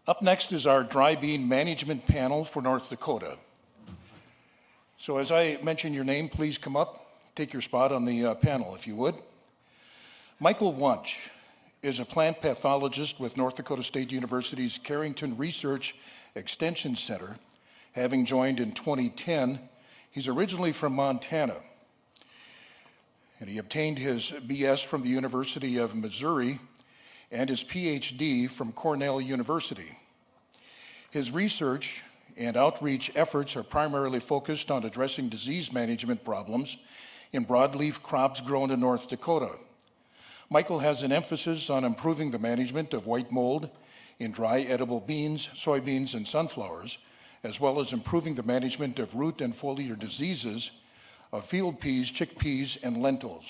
Up next is our dry bean management panel for North Dakota. So as I mention your name, please come up, take your spot on the panel if you would. Michael Wunsch is a plant pathologist with North Dakota State University's Carrington Research Extension Center, having joined in 2010. He's originally from Montana, and he obtained his BS from the University of Missouri and his PhD from Cornell University. His research and outreach efforts are primarily focused on addressing disease management problems in broadleaf crops grown in North Dakota. Michael has an emphasis on improving the management of white mold in dry edible beans, soybeans, and sunflowers, as well as improving the management of root and foliar diseases of field peas, chickpeas, and lentils.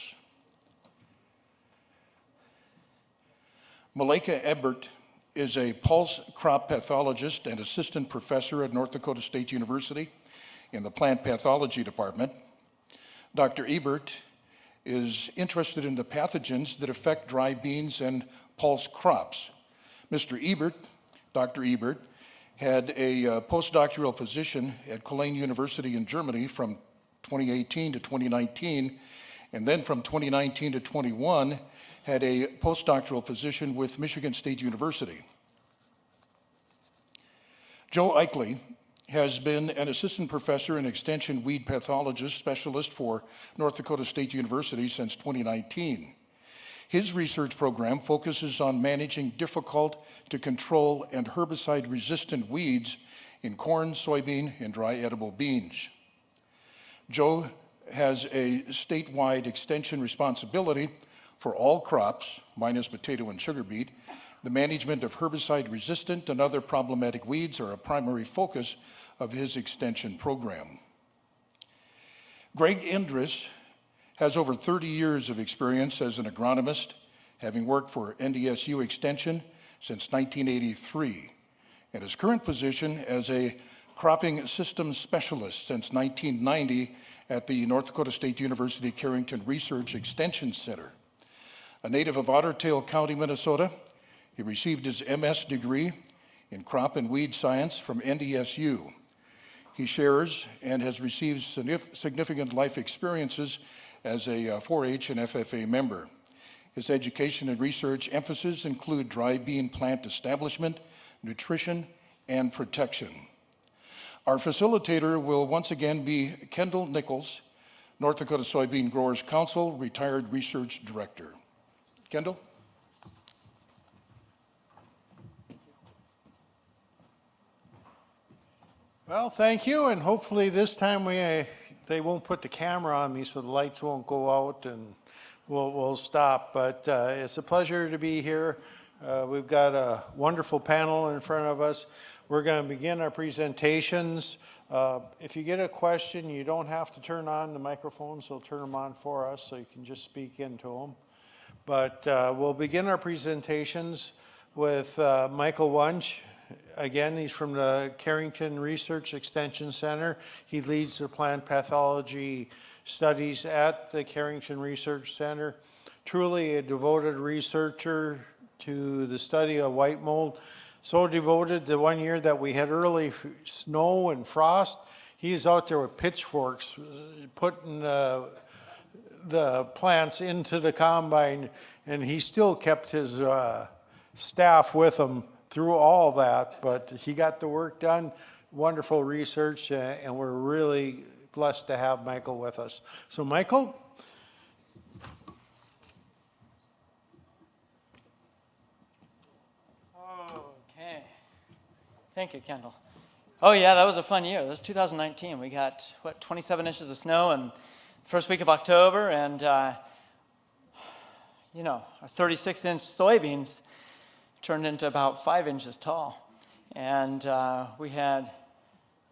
Malika Ebert is a pulse crop pathologist and assistant professor at North Dakota State University in the plant pathology department. Dr. Ebert is interested in the pathogens that affect dry beans and pulse crops. Dr. Ebert, had a postdoctoral position at Cologne University in Germany from 2018 to 2019, and then from 2019 to 21, had a postdoctoral position with Michigan State University. Joe Eichley has been an assistant professor and extension weed pathologist specialist for North Dakota State University since 2019. His research program focuses on managing difficult to control and herbicide-resistant weeds in corn, soybean, and dry edible beans. Joe has a statewide extension responsibility for all crops, minus potato and sugar beet. The management of herbicide-resistant and other problematic weeds are a primary focus of his extension program. Greg Indris has over 30 years of experience as an agronomist, having worked for NDSU Extension since 1983, and his current position as a cropping systems specialist since 1990 at the North Dakota State University Carrington Research Extension Center. A native of Otter Tail County, Minnesota, he received his MS degree in crop and weed science from NDSU. He shares and has received significant life experiences as a 4-H and FFA member. His education and research emphases include dry bean plant establishment, nutrition, and protection. Our facilitator will once again be Kendall Nichols, North Dakota Soybean Growers Council retired research director. Kendall? Well, thank you, and hopefully this time they won't put the camera on me so the lights won't go out and we'll stop. But it's a pleasure to be here. We've got a wonderful panel in front of us. We're going to begin our presentations. If you get a question, you don't have to turn on the microphones. They'll turn them on for us, so you can just speak into them. But we'll begin our presentations with Michael Wunsch. Again, he's from the Carrington Research Extension Center. He leads the plant pathology studies at the Carrington Research Center. Truly a devoted researcher to the study of white mold. So devoted that one year that we had early snow and frost, he's out there with pitchforks putting the plants into the combine, and he still kept his staff with him through all that, but he got the work done. Wonderful research, and we're really blessed to have Michael with us. So Michael? Okay. Thank you, Kendall. Oh yeah, that was a fun year. That was 2019. We got, 27 inches of snow in the first week of October, and our 36-inch soybeans turned into about 5 inches tall. And we had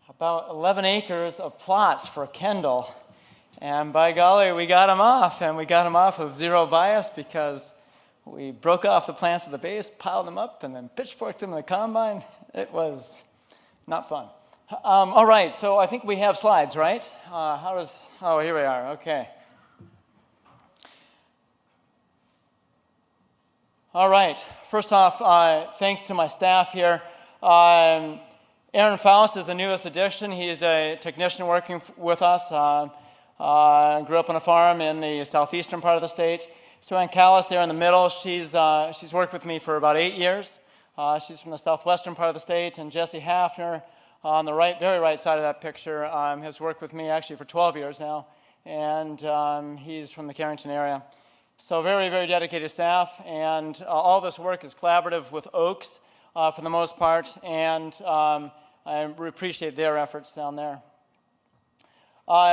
about 11 acres of plots for Kendall. And by golly, we got them off. And we got them off with zero bias because we broke off the plants at the base, piled them up, and then pitchforked them in the combine. It was not fun. All right, so I think we have slides, right? Oh, here we are, okay. All right, first off, thanks to my staff here. Aaron Faust is the newest addition. He's a technician working with us. Grew up on a farm in the southeastern part of the state. Joanne Callis there in the middle, she's worked with me for about 8 years. She's from the southwestern part of the state. And Jesse Hafner on the right, very right side of that picture has worked with me actually for 12 years now. And he's from the Carrington area. So very, very dedicated staff. And all this work is collaborative with Oaks for the most part. And I appreciate their efforts down there.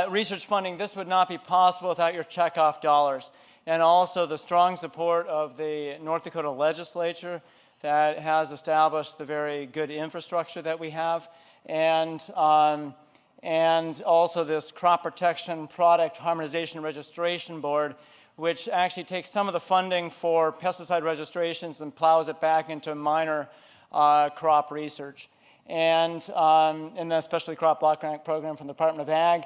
Research funding, this would not be possible without your checkoff dollars, and also the strong support of the North Dakota legislature that has established the very good infrastructure that we have, and also this Crop Protection Product Harmonization Registration Board, which actually takes some of the funding for pesticide registrations and plows it back into minor crop research. And in the Specialty Crop Block Grant Program from the Department of Ag.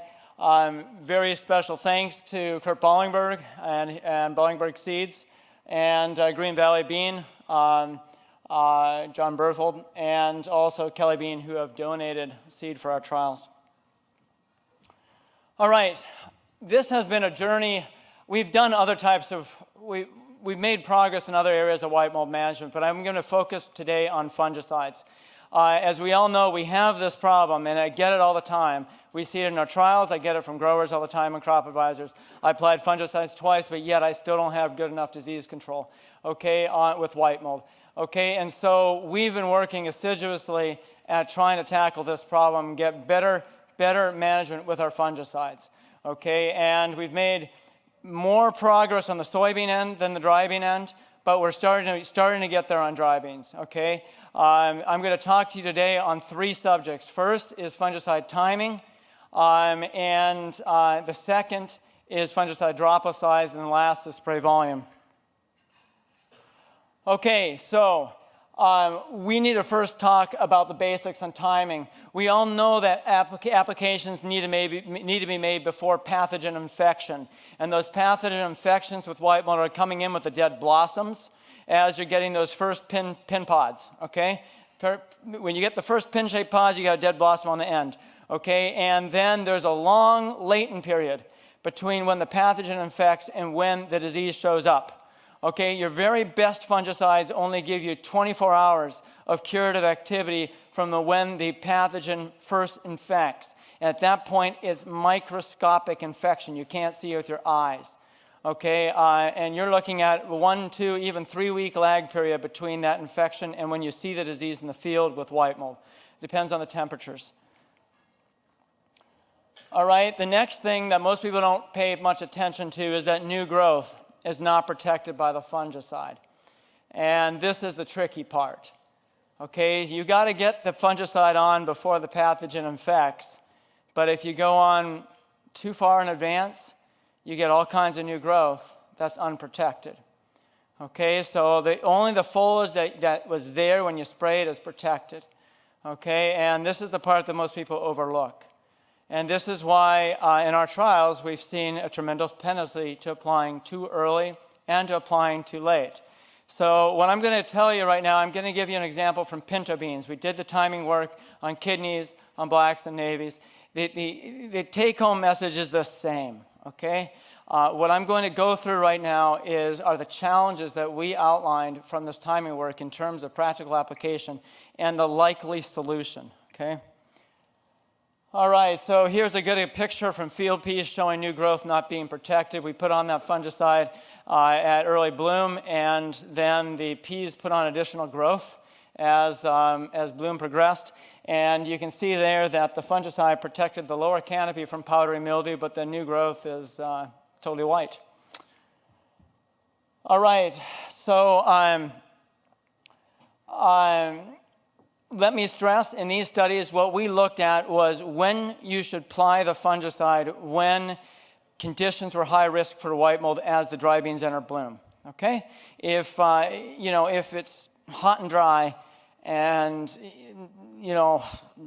Very special thanks to Kurt Bollingberg and Bollingberg Seeds and Green Valley Bean, John Berthold, and also Kelly Bean, who have donated seed for our trials. All right, this has been a journey. We've done other types of, we've made progress in other areas of white mold management, but I'm going to focus today on fungicides. As we all know, we have this problem, and I get it all the time. We see it in our trials. I get it from growers all the time and crop advisors. I applied fungicides twice, but yet I still don't have good enough disease control, okay, with white mold. Okay, and so we've been working assiduously at trying to tackle this problem and get better management with our fungicides, okay? And we've made more progress on the soybean end than the dry bean end, but we're starting to get there on dry beans, okay? I'm going to talk to you today on 3 subjects. First is fungicide timing, and the second is fungicide droplet size, and the last is spray volume. Okay, so we need to first talk about the basics on timing. We all know that applications need to be made before pathogen infection, and those pathogen infections with white mold are coming in with the dead blossoms as you're getting those first pin pods, okay? When you get the first pin-shaped pods, you got a dead blossom on the end, okay? And then there's a long latent period between when the pathogen infects and when the disease shows up, okay? Your very best fungicides only give you 24 hours of curative activity from when the pathogen first infects. And at that point, it's microscopic infection. You can't see it with your eyes. Okay, and you're looking at 1, 2, even 3-week lag period between that infection and when you see the disease in the field with white mold. Depends on the temperatures. All right, the next thing that most people don't pay much attention to is that new growth is not protected by the fungicide. And this is the tricky part. Okay, you got to get the fungicide on before the pathogen infects, but if you go on too far in advance, you get all kinds of new growth that's unprotected. Okay, so only the foliage that was there when you sprayed is protected. Okay, and this is the part that most people overlook. And this is why in our trials we've seen a tremendous tendency to applying too early and to applying too late. So what I'm going to tell you right now, I'm going to give you an example from pinto beans. We did the timing work on kidneys, on blacks and navies. The take-home message is the same, okay? What I'm going to go through right now are the challenges that we outlined from this timing work in terms of practical application and the likely solution, okay? All right, so here's a good picture from field peas showing new growth not being protected. We put on that fungicide at early bloom, and then the peas put on additional growth as bloom progressed. And you can see there that the fungicide protected the lower canopy from powdery mildew, but the new growth is totally white. All right, so let me stress, in these studies, what we looked at was when you should apply the fungicide when conditions were high risk for white mold as the dry beans enter bloom, okay? If it's hot and dry, and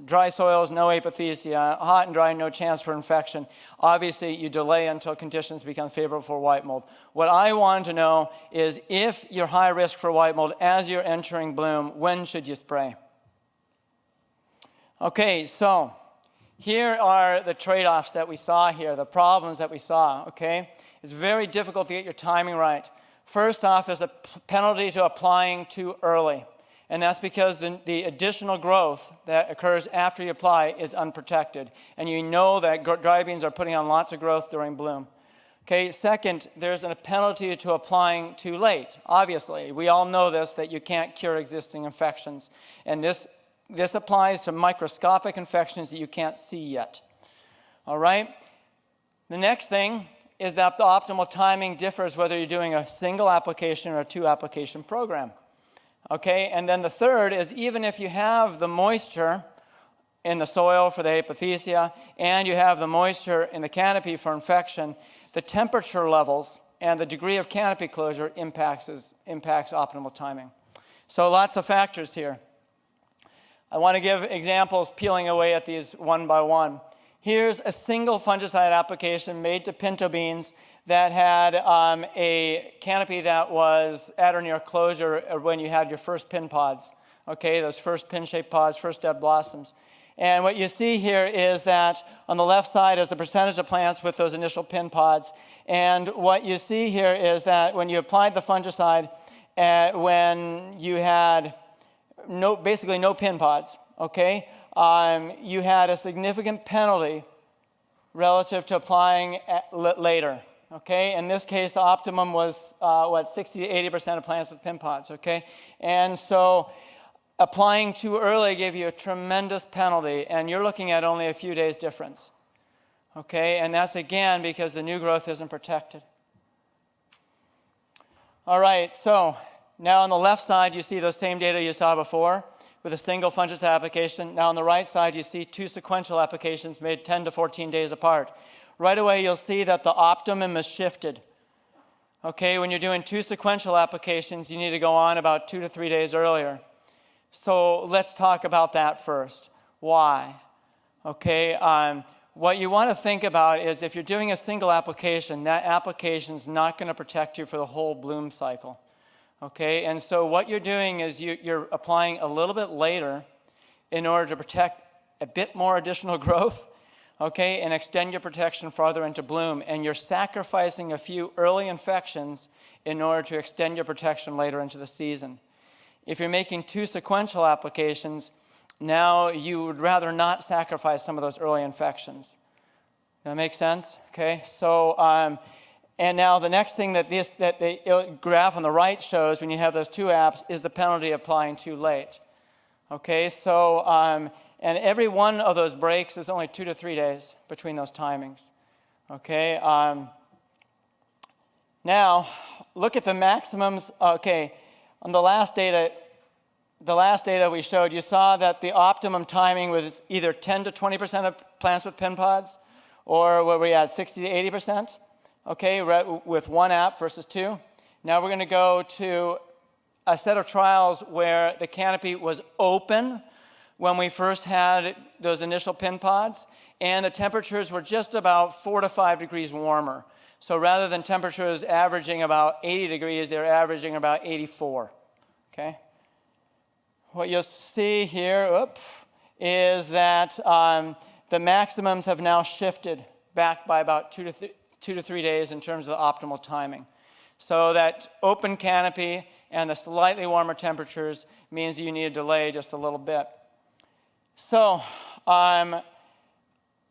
dry soils, no apothecia, hot and dry, no chance for infection. Obviously, you delay until conditions become favorable for white mold. What I want to know is if you're high risk for white mold as you're entering bloom, when should you spray? Okay, so here are the trade-offs that we saw here, the problems that we saw, okay? It's very difficult to get your timing right. First off, there's a penalty to applying too early, and that's because the additional growth that occurs after you apply is unprotected, and you know that dry beans are putting on lots of growth during bloom. Okay, second, there's a penalty to applying too late. Obviously, we all know this, that you can't cure existing infections, and this applies to microscopic infections that you can't see yet. All right? The next thing is that the optimal timing differs whether you're doing a single application or a 2-application program. Okay? And then the third is even if you have the moisture in the soil for the apothecia and you have the moisture in the canopy for infection, the temperature levels and the degree of canopy closure impacts optimal timing. So lots of factors here. I want to give examples peeling away at these one by one. Here's a single fungicide application made to pinto beans that had a canopy that was at or near closure when you had your first pin pods. Okay, those first pin-shaped pods, first dead blossoms. And what you see here is that on the left side is the percentage of plants with those initial pin pods. And what you see here is that when you applied the fungicide, when you had basically no pin pods, okay, you had a significant penalty relative to applying later, okay? In this case, the optimum was, 60 to 80% of plants with pin pods, okay? And so applying too early gave you a tremendous penalty, and you're looking at only a few days difference, okay? And that's, again, because the new growth isn't protected. All right, so now on the left side, you see those same data you saw before with a single fungicide application. Now on the right side, you see 2 sequential applications made 10 to 14 days apart. Right away, you'll see that the optimum is shifted. Okay, when you're doing 2 sequential applications, you need to go on about 2 to 3 days earlier. So let's talk about that first. Why? Okay, what you want to think about is if you're doing a single application, that application's not going to protect you for the whole bloom cycle. Okay, and so what you're doing is you're applying a little bit later in order to protect a bit more additional growth, okay, and extend your protection farther into bloom. And you're sacrificing a few early infections in order to extend your protection later into the season. If you're making 2 sequential applications, now you would rather not sacrifice some of those early infections. That make sense? Okay, so and now the next thing that the graph on the right shows when you have those 2 apps is the penalty applying too late. Okay, so and every one of those breaks is only 2 to 3 days between those timings. Okay, now look at the maximums. Okay, on the last data we showed, you saw that the optimum timing was either 10 to 20% of plants with pin pods, or where we had 60 to 80%. Okay, with 1 app versus 2. Now we're going to go to a set of trials where the canopy was open when we first had those initial pin pods, and the temperatures were just about 4 to 5 degrees warmer. So rather than temperatures averaging about 80 degrees, they're averaging about 84. Okay. What you'll see here is that the maximums have now shifted back by about 2 to 3 days in terms of the optimal timing. So that open canopy and the slightly warmer temperatures means you need to delay just a little bit. So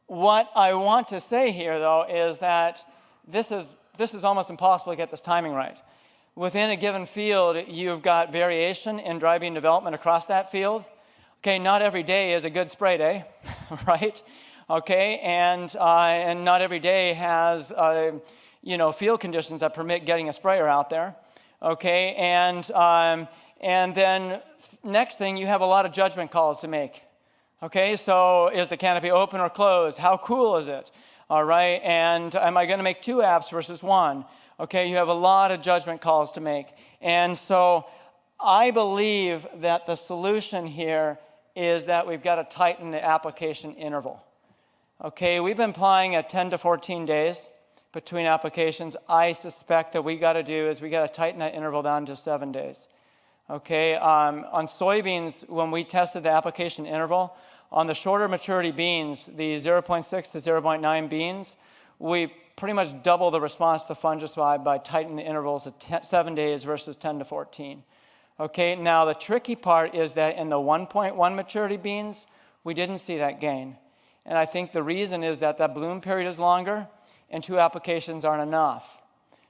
what I want to say here, though, is that this is almost impossible to get this timing right. Within a given field, you've got variation in dry bean development across that field. Okay, not every day is a good spray day, right? Okay, and not every day has field conditions that permit getting a sprayer out there. Okay, and then next thing, you have a lot of judgment calls to make. Okay, so is the canopy open or closed? How cool is it? All right, and am I going to make 2 apps versus 1? Okay, you have a lot of judgment calls to make. And so I believe that the solution here is that we've got to tighten the application interval. Okay, we've been applying at 10 to 14 days between applications. I suspect that we got to tighten that interval down to 7 days. Okay, on soybeans, when we tested the application interval, on the shorter maturity beans, the 0.6 to 0.9 beans, we pretty much double the response to the fungicide by tightening the intervals at 7 days versus 10 to 14. Okay, now the tricky part is that in the 1.1 maturity beans, we didn't see that gain. And I think the reason is that that bloom period is longer and 2 applications aren't enough.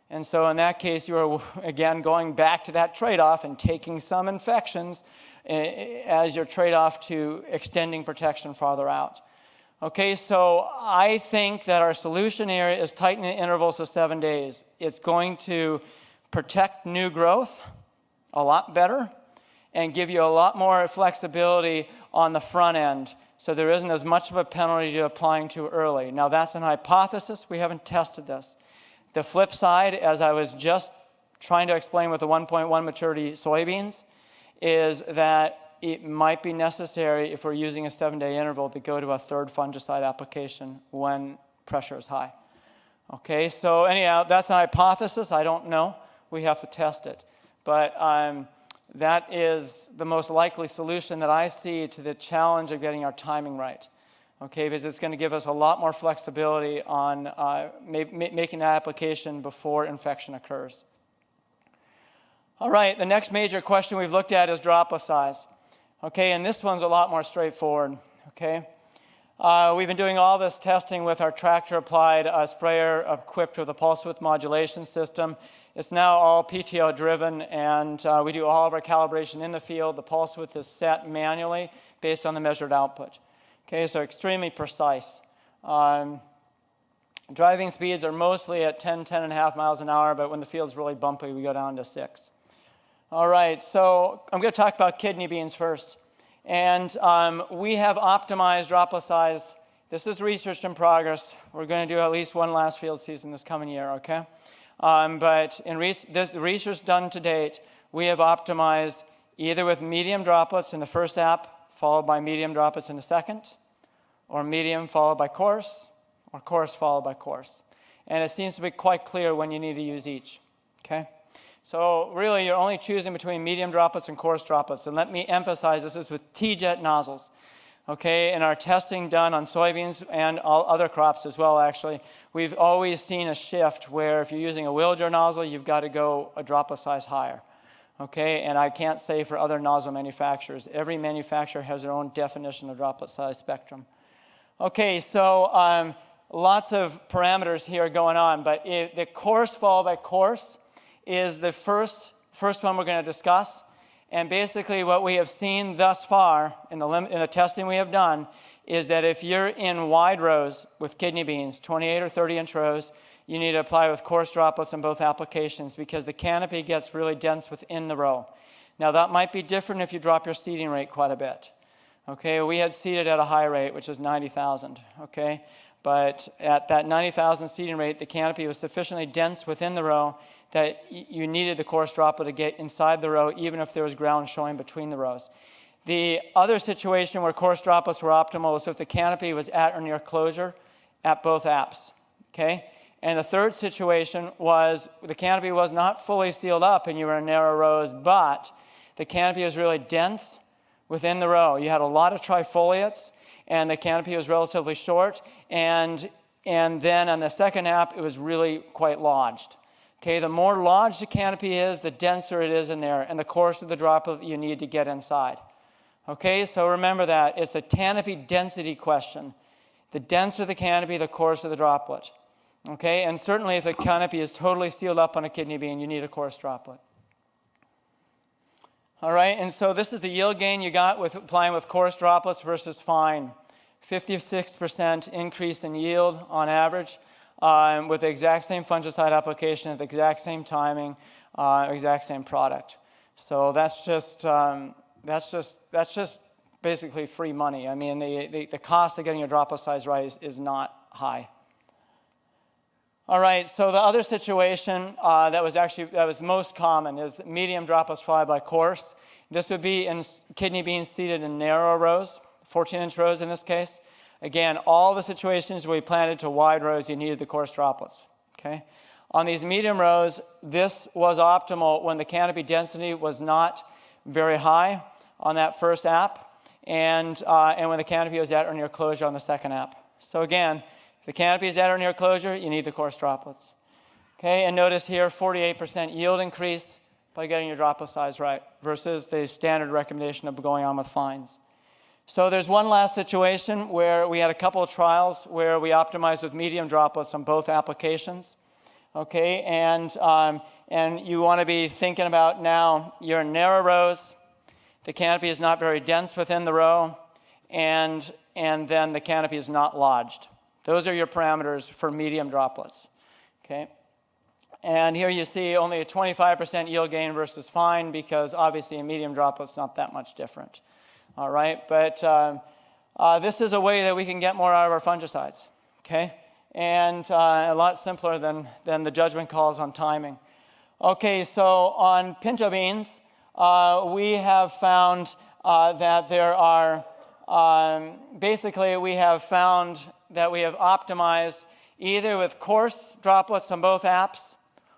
And so in that case, you are, again, going back to that trade-off and taking some infections as your trade-off to extending protection farther out. Okay, so I think that our solution here is tightening the intervals to 7 days. It's going to protect new growth a lot better and give you a lot more flexibility on the front end, so there isn't as much of a penalty to applying too early. Now, that's an hypothesis. We haven't tested this. The flip side, as I was just trying to explain with the 1.1 maturity soybeans, is that it might be necessary, if we're using a 7-day interval, to go to a third fungicide application when pressure is high. Okay, so anyhow, that's an hypothesis. I don't know. We have to test it. But that is the most likely solution that I see to the challenge of getting our timing right. Okay, because it's going to give us a lot more flexibility on making that application before infection occurs. All right, the next major question we've looked at is droplet size. Okay, and this one's a lot more straightforward. Okay, we've been doing all this testing with our tractor-applied sprayer equipped with a pulse width modulation system. It's now all PTO driven, and we do all of our calibration in the field. The pulse width is set manually based on the measured output. Okay, so extremely precise. Driving speeds are mostly at 10.5 miles an hour, but when the field's really bumpy, we go down to 6. All right, so I'm going to talk about kidney beans first. And we have optimized droplet size. This is research in progress. We're going to do at least one last field season this coming year, okay? But in this research done to date, we have optimized either with medium droplets in the first app, followed by medium droplets in the second, or medium followed by coarse, or coarse followed by coarse. And it seems to be quite clear when you need to use each, okay? So really, you're only choosing between medium droplets and coarse droplets. And let me emphasize, this is with T-jet nozzles, okay? In our testing done on soybeans and all other crops as well, actually, we've always seen a shift where if you're using a Wilger nozzle, you've got to go a droplet size higher. Okay, and I can't say for other nozzle manufacturers. Every manufacturer has their own definition of droplet size spectrum. Okay, so lots of parameters here going on, but the coarse followed by coarse is the first one we're going to discuss. And basically what we have seen thus far in the testing we have done is that if you're in wide rows with kidney beans, 28 or 30-inch rows, you need to apply with coarse droplets in both applications because the canopy gets really dense within the row. Now that might be different if you drop your seeding rate quite a bit. Okay, we had seeded at a high rate, which is 90,000, okay? But at that 90,000 seeding rate, the canopy was sufficiently dense within the row that you needed the coarse droplet to get inside the row, even if there was ground showing between the rows. The other situation where coarse droplets were optimal was if the canopy was at or near closure at both apps, okay? And the third situation was the canopy was not fully sealed up and you were in narrow rows, but the canopy was really dense within the row. You had a lot of trifoliates and the canopy was relatively short. And then on the second app, it was really quite lodged. Okay, the more lodged the canopy is, the denser it is in there and the coarser the droplet you need to get inside. Okay, so remember that. It's a canopy density question. The denser the canopy, the coarser the droplet. Okay, and certainly if the canopy is totally sealed up on a kidney bean, you need a coarse droplet. All right, and so this is the yield gain you got with applying with coarse droplets versus fine. 56% increase in yield on average with the exact same fungicide application at the exact same timing, exact same product. So that's just basically free money. I mean, the cost of getting your droplet size right is not high. All right, so the other situation that was most common is medium droplets followed by coarse. This would be in kidney beans seeded in narrow rows, 14-inch rows in this case. Again, all the situations where we planted to wide rows, you needed the coarse droplets, okay? On these medium rows, this was optimal when the canopy density was not very high on that first app. and when the canopy was at or near closure on the second app. So again, if the canopy is at or near closure, you need the coarse droplets. Okay, and notice here 48% yield increase by getting your droplet size right versus the standard recommendation of going on with fines. So there's one last situation where we had a couple of trials where we optimized with medium droplets on both applications. Okay, and you want to be thinking about now you're in narrow rows, the canopy is not very dense within the row, and then the canopy is not lodged. Those are your parameters for medium droplets. Okay, and here you see only a 25% yield gain versus fine because obviously a medium droplet's not that much different. All right, but this is a way that we can get more out of our fungicides. Okay, and a lot simpler than the judgment calls on timing. Okay, so on pinto beans, we have found that there are, basically we have found that we have optimized either with coarse droplets on both apps,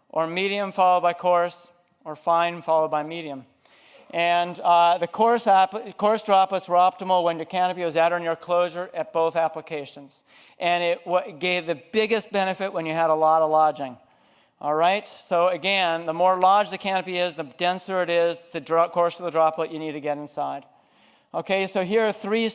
or medium followed by coarse, or fine followed by medium. And the coarse droplets were optimal when your canopy was at or near closure at both applications. And it gave the biggest benefit when you had a lot of lodging. All right, so again, the more lodged the canopy is, the denser it is, the coarser the droplet you need to get inside. Okay, so here are three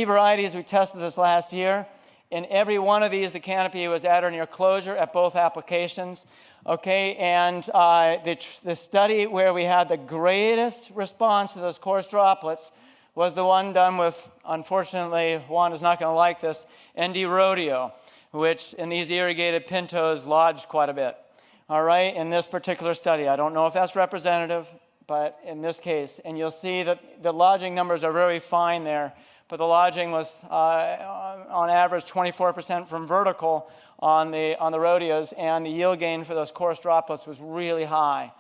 varieties we tested this last year. In every one of these, the canopy was at or near closure at both applications. Okay, and the study where we had the greatest response to those coarse droplets was the one done with, unfortunately, Juan is not going to like this, ND rodeo, which in these irrigated pintos lodged quite a bit. All right, in this particular study. I don't know if that's representative, but in this case, and you'll see that the lodging numbers are very fine there, but the lodging was on average 24% from vertical on the rodeos, and the yield gain for those coarse droplets was really high.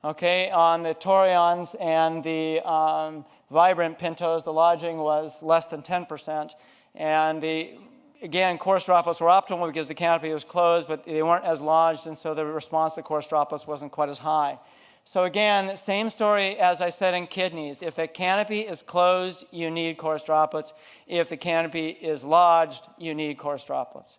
Okay, on the Torions and the vibrant pintos, the lodging was less than 10%, and again, coarse droplets were optimal because the canopy was closed, but they weren't as lodged, and so the response to coarse droplets wasn't quite as high. So again, same story as I said in kidneys. If the canopy is closed, you need coarse droplets. If the canopy is lodged, you need coarse droplets.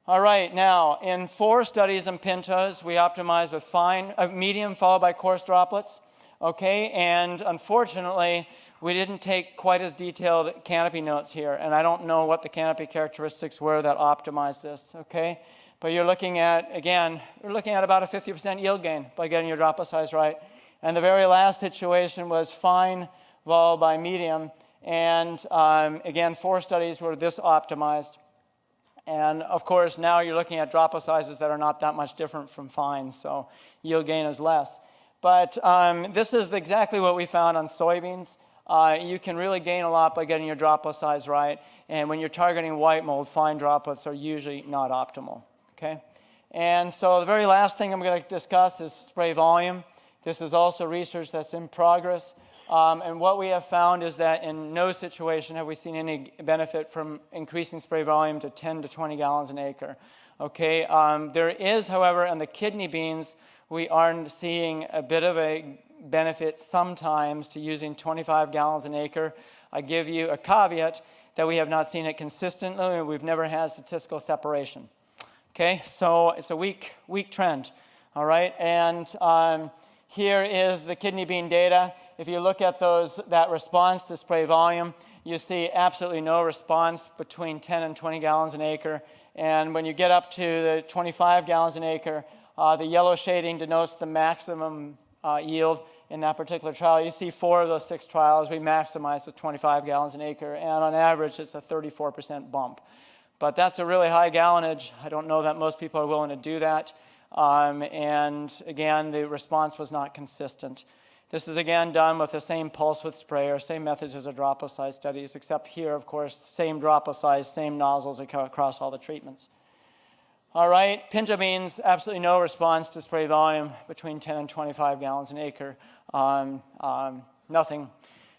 All right, now, in 4 studies in pintos, we optimized with medium followed by coarse droplets. Okay, and unfortunately, we didn't take quite as detailed canopy notes here, and I don't know what the canopy characteristics were that optimized this, okay? But you're looking at, again, about a 50% yield gain by getting your droplet size right. And the very last situation was fine followed by medium, and again, 4 studies were this optimized. And of course, now you're looking at droplet sizes that are not that much different from fine, so yield gain is less. But this is exactly what we found on soybeans. You can really gain a lot by getting your droplet size right. And when you're targeting white mold, fine droplets are usually not optimal. Okay? And so the very last thing I'm going to discuss is spray volume. This is also research that's in progress. And what we have found is that in no situation have we seen any benefit from increasing spray volume to 10 to 20 gallons an acre. Okay? There is, however, in the kidney beans, we are seeing a bit of a benefit sometimes to using 25 gallons an acre. I give you a caveat that we have not seen it consistently, and we've never had statistical separation. Okay, so it's a weak trend, all right? And here is the kidney bean data. If you look at that response to spray volume, you see absolutely no response between 10 and 20 gallons an acre. And when you get up to the 25 gallons an acre, the yellow shading denotes the maximum yield in that particular trial. You see 4 of those 6 trials, we maximized with 25 gallons an acre, and on average, it's a 34% bump. But that's a really high gallonage. I don't know that most people are willing to do that. And again, the response was not consistent. This is again done with the same pulse width sprayer, same methods as our droplet size studies, except here, of course, same droplet size, same nozzles across all the treatments. All right, pinto beans, absolutely no response to spray volume between 10 and 25 gallons an acre. Nothing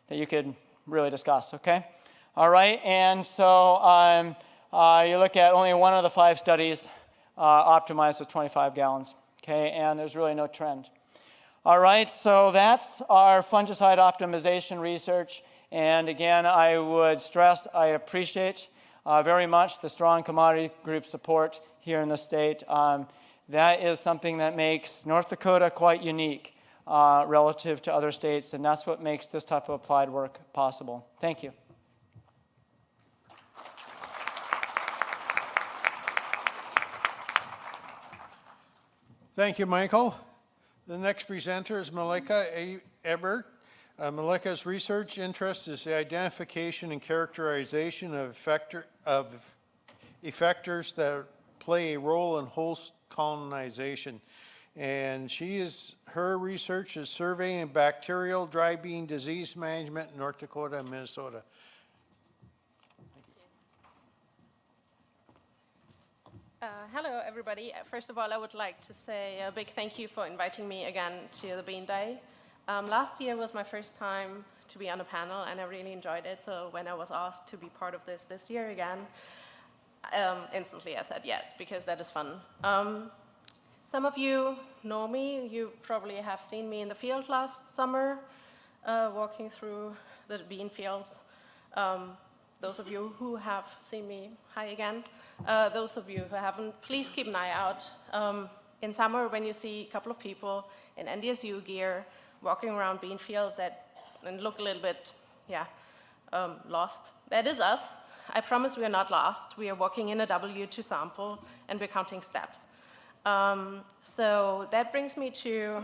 that you could really discuss, okay? All right, and so you look at only one of the 5 studies optimized with 25 gallons, okay? And there's really no trend. All right, so that's our fungicide optimization research. And again, I would stress I appreciate very much the strong commodity group support here in the state. That is something that makes North Dakota quite unique relative to other states, and that's what makes this type of applied work possible. Thank you. Thank you, Michael. The next presenter is Malika Ebert. Malika's research interest is the identification and characterization of effectors that play a role in host colonization. And her research is surveying bacterial dry bean disease management in North Dakota and Minnesota. Hello, everybody. First of all, I would like to say a big thank you for inviting me again to the Bean Day. Last year was my first time to be on a panel, and I really enjoyed it. So when I was asked to be part of this year again, instantly I said yes, because that is fun. Some of you know me. You probably have seen me in the field last summer, walking through the bean fields. Those of you who have seen me, hi again. Those of you who haven't, please keep an eye out. In summer, when you see a couple of people in NDSU gear walking around bean fields and look a little bit, lost, that is us. I promise we are not lost. We are walking in a W to sample, and we're counting steps. So that brings me to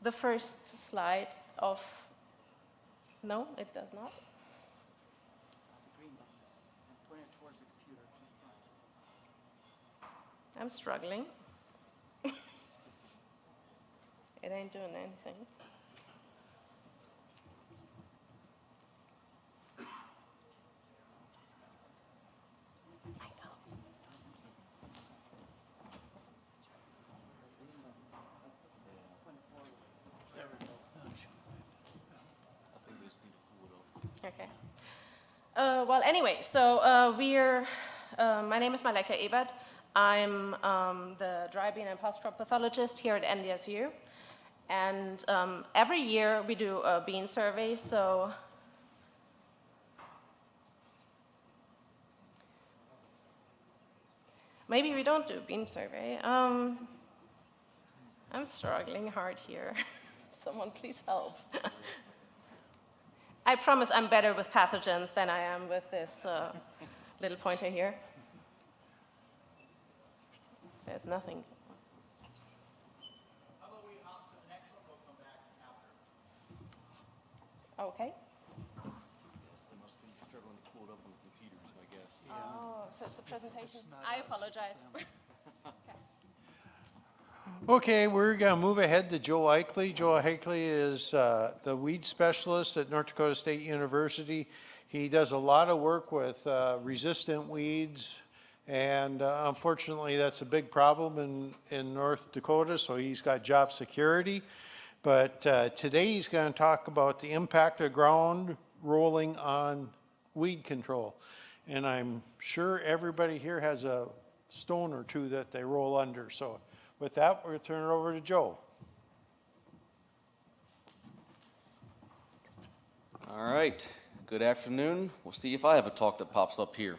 the first slide of, no, it does not. I'm struggling. It ain't doing anything. Okay. Well, anyway, so my name is Malika Ebert. I'm the dry bean and post-crop pathologist here at NDSU. And every year we do a bean survey, so maybe we don't do a bean survey. I'm struggling hard here. Someone please help. I promise I'm better with pathogens than I am with this little pointer here. There's nothing. How about we hop to the next one? We'll come back after. Okay. Yes, they must be struggling to pull it up on the computers, I guess. Oh, so it's a presentation. I apologize. Okay, we're going to move ahead to Joe Eichley. Joe Eichley is the weed specialist at North Dakota State University. He does a lot of work with resistant weeds, and unfortunately that's a big problem in North Dakota, so he's got job security. But today he's going to talk about the impact of ground rolling on weed control. And I'm sure everybody here has a stone or two that they roll under. So with that, we're going to turn it over to Joe. All right, good afternoon. We'll see if I have a talk that pops up here.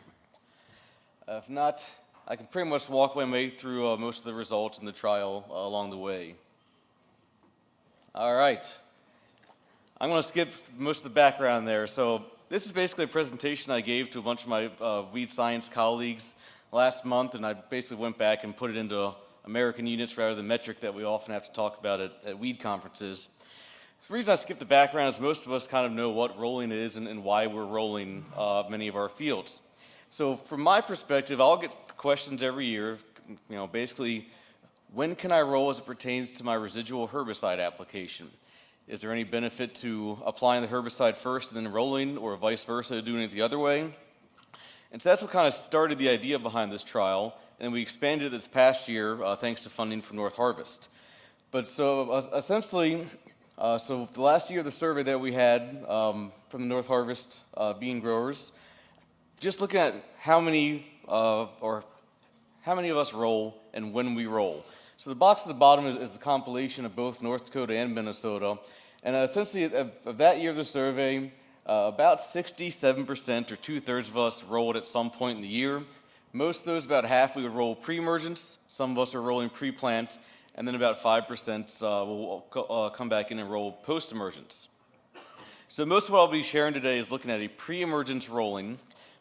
If not, I can pretty much walk my way through most of the results in the trial along the way. All right, I'm going to skip most of the background there. So this is basically a presentation I gave to a bunch of my weed science colleagues last month, and I basically went back and put it into American units rather than metric that we often have to talk about at weed conferences. The reason I skipped the background is most of us kind of know what rolling is and why we're rolling many of our fields. So from my perspective, I'll get questions every year, basically, when can I roll as it pertains to my residual herbicide application? Is there any benefit to applying the herbicide first and then rolling, or vice versa, doing it the other way? And so that's what kind of started the idea behind this trial, and we expanded it this past year thanks to funding from Northarvest. But so essentially, so the last year of the survey that we had from the Northarvest bean growers, just looking at how many of us roll and when we roll. So the box at the bottom is the compilation of both North Dakota and Minnesota. And essentially, of that year of the survey, about 67% or 2/3 of us rolled at some point in the year. Most of those, about half, we would roll pre-emergence. Some of us are rolling pre-plant, and then about 5% will come back in and roll post-emergence. So most of what I'll be sharing today is looking at a pre-emergence rolling,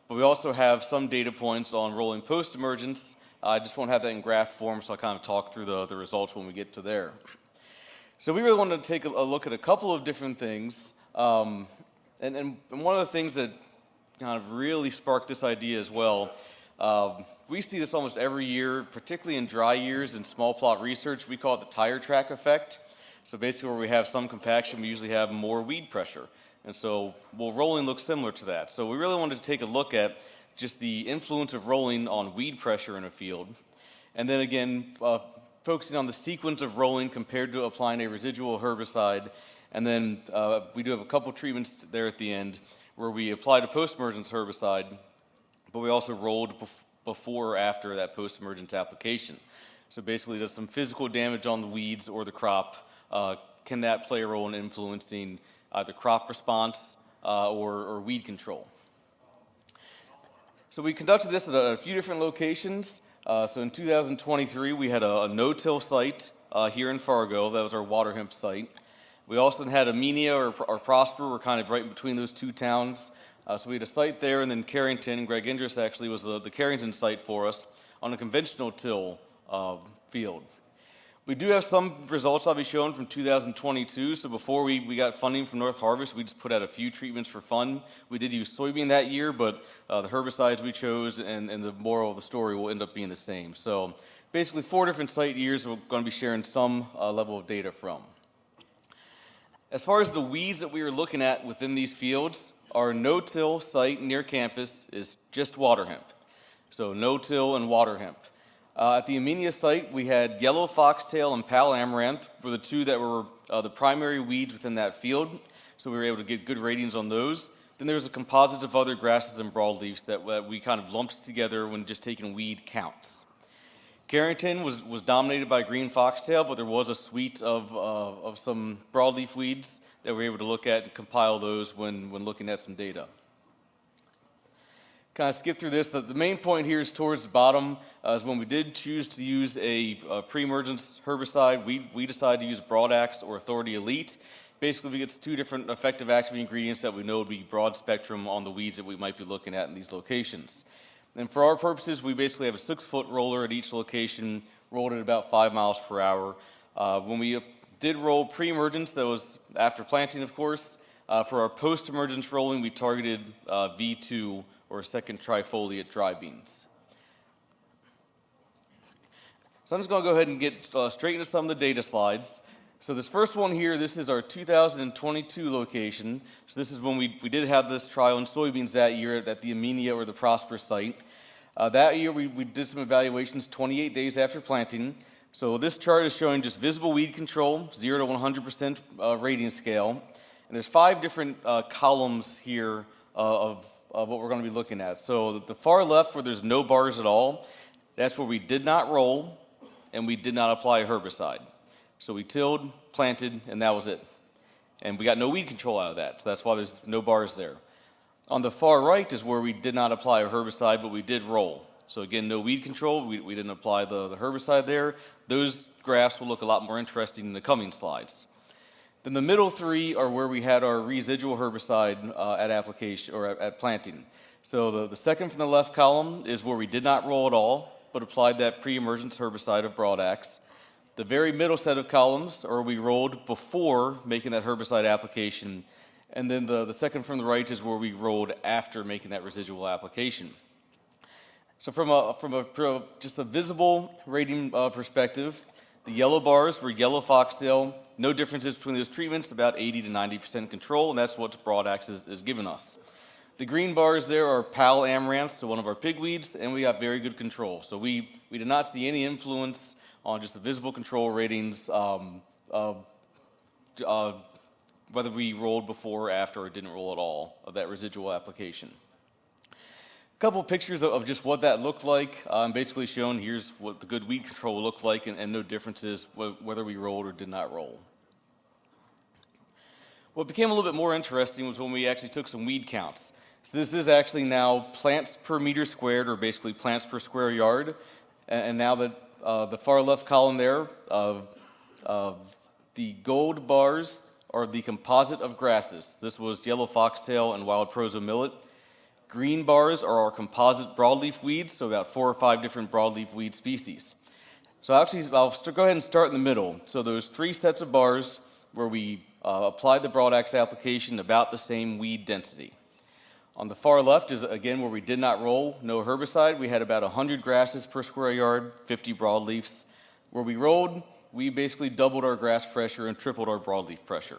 but we also have some data points on rolling post-emergence. I just won't have that in graph form, so I'll kind of talk through the results when we get to there. So we really wanted to take a look at a couple of different things. And one of the things that kind of really sparked this idea as well, we see this almost every year, particularly in dry years in small plot research. We call it the tire track effect. So basically where we have some compaction, we usually have more weed pressure. And so, well, rolling looks similar to that. So we really wanted to take a look at just the influence of rolling on weed pressure in a field. And then again, focusing on the sequence of rolling compared to applying a residual herbicide. And then we do have a couple treatments there at the end where we applied a post-emergence herbicide, but we also rolled before or after that post-emergence application. So basically, does some physical damage on the weeds or the crop, can that play a role in influencing either crop response or weed control? So we conducted this at a few different locations. So in 2023, we had a no-till site here in Fargo. That was our water hemp site. We also had Amenia or Prosper. We're kind of right in between those two towns. So we had a site there, and then Carrington. Greg Indris actually was the Carrington site for us on a conventional till field. We do have some results I'll be showing from 2022. So before we got funding from Northarvest, we just put out a few treatments for fun. We did use soybean that year, but the herbicides we chose and the moral of the story will end up being the same. So basically 4 different site years we're going to be sharing some level of data from. As far as the weeds that we were looking at within these fields, our no-till site near campus is just water hemp. So no-till and water hemp. At the Amenia site, we had yellow foxtail and pal amaranth were the two that were the primary weeds within that field, so we were able to get good ratings on those. Then there was a composite of other grasses and broadleafs that we kind of lumped together when just taking weed counts. Carrington was dominated by green foxtail, but there was a suite of some broadleaf weeds that we were able to look at and compile those when looking at some data. Kind of skip through this. The main point here is towards the bottom is when we did choose to use a pre-emergence herbicide, we decided to use Broadax or Authority Elite. Basically, we get 2 different effective active ingredients that we know would be broad spectrum on the weeds that we might be looking at in these locations. And for our purposes, we basically have a 6-foot roller at each location, rolled at about 5 miles per hour. When we did roll pre-emergence, that was after planting, of course. For our post-emergence rolling, we targeted V2 or second trifoliate dry beans. So I'm just going to go ahead and get straight into some of the data slides. So this first one here, this is our 2022 location. So this is when we did have this trial in soybeans that year at the Amenia or the Prosper site. That year we did some evaluations 28 days after planting. So this chart is showing just visible weed control, 0 to 100% rating scale. And there's 5 different columns here of what we're going to be looking at. So the far left where there's no bars at all, that's where we did not roll and we did not apply a herbicide. So we tilled, planted, and that was it. And we got no weed control out of that, so that's why there's no bars there. On the far right is where we did not apply a herbicide, but we did roll. So again, no weed control, we didn't apply the herbicide there. Those graphs will look a lot more interesting in the coming slides. Then the middle 3 are where we had our residual herbicide at application or at planting. So the second from the left column is where we did not roll at all, but applied that pre-emergence herbicide of Broadax. The very middle set of columns are where we rolled before making that herbicide application. And then the second from the right is where we rolled after making that residual application. So from just a visible rating perspective, the yellow bars were yellow foxtail. No differences between those treatments, about 80 to 90% control, and that's what Broadax is giving us. The green bars there are pal amaranth, so one of our pigweeds, and we got very good control. So we did not see any influence on just the visible control ratings of whether we rolled before, after, or didn't roll at all of that residual application. A couple of pictures of just what that looked like. Basically shown here's what the good weed control will look like, and no differences whether we rolled or did not roll. What became a little bit more interesting was when we actually took some weed counts. So this is actually now plants per meter squared, or basically plants per square yard. And now the far left column there, the gold bars are the composite of grasses. This was yellow foxtail and wild proso millet. Green bars are our composite broadleaf weeds, so about 4 or 5 different broadleaf weed species. So actually, I'll go ahead and start in the middle. So those 3 sets of bars where we applied the broadaxe application, about the same weed density. On the far left is, again, where we did not roll, no herbicide. We had about 100 grasses per square yard, 50 broadleafs. Where we rolled, we basically doubled our grass pressure and tripled our broadleaf pressure.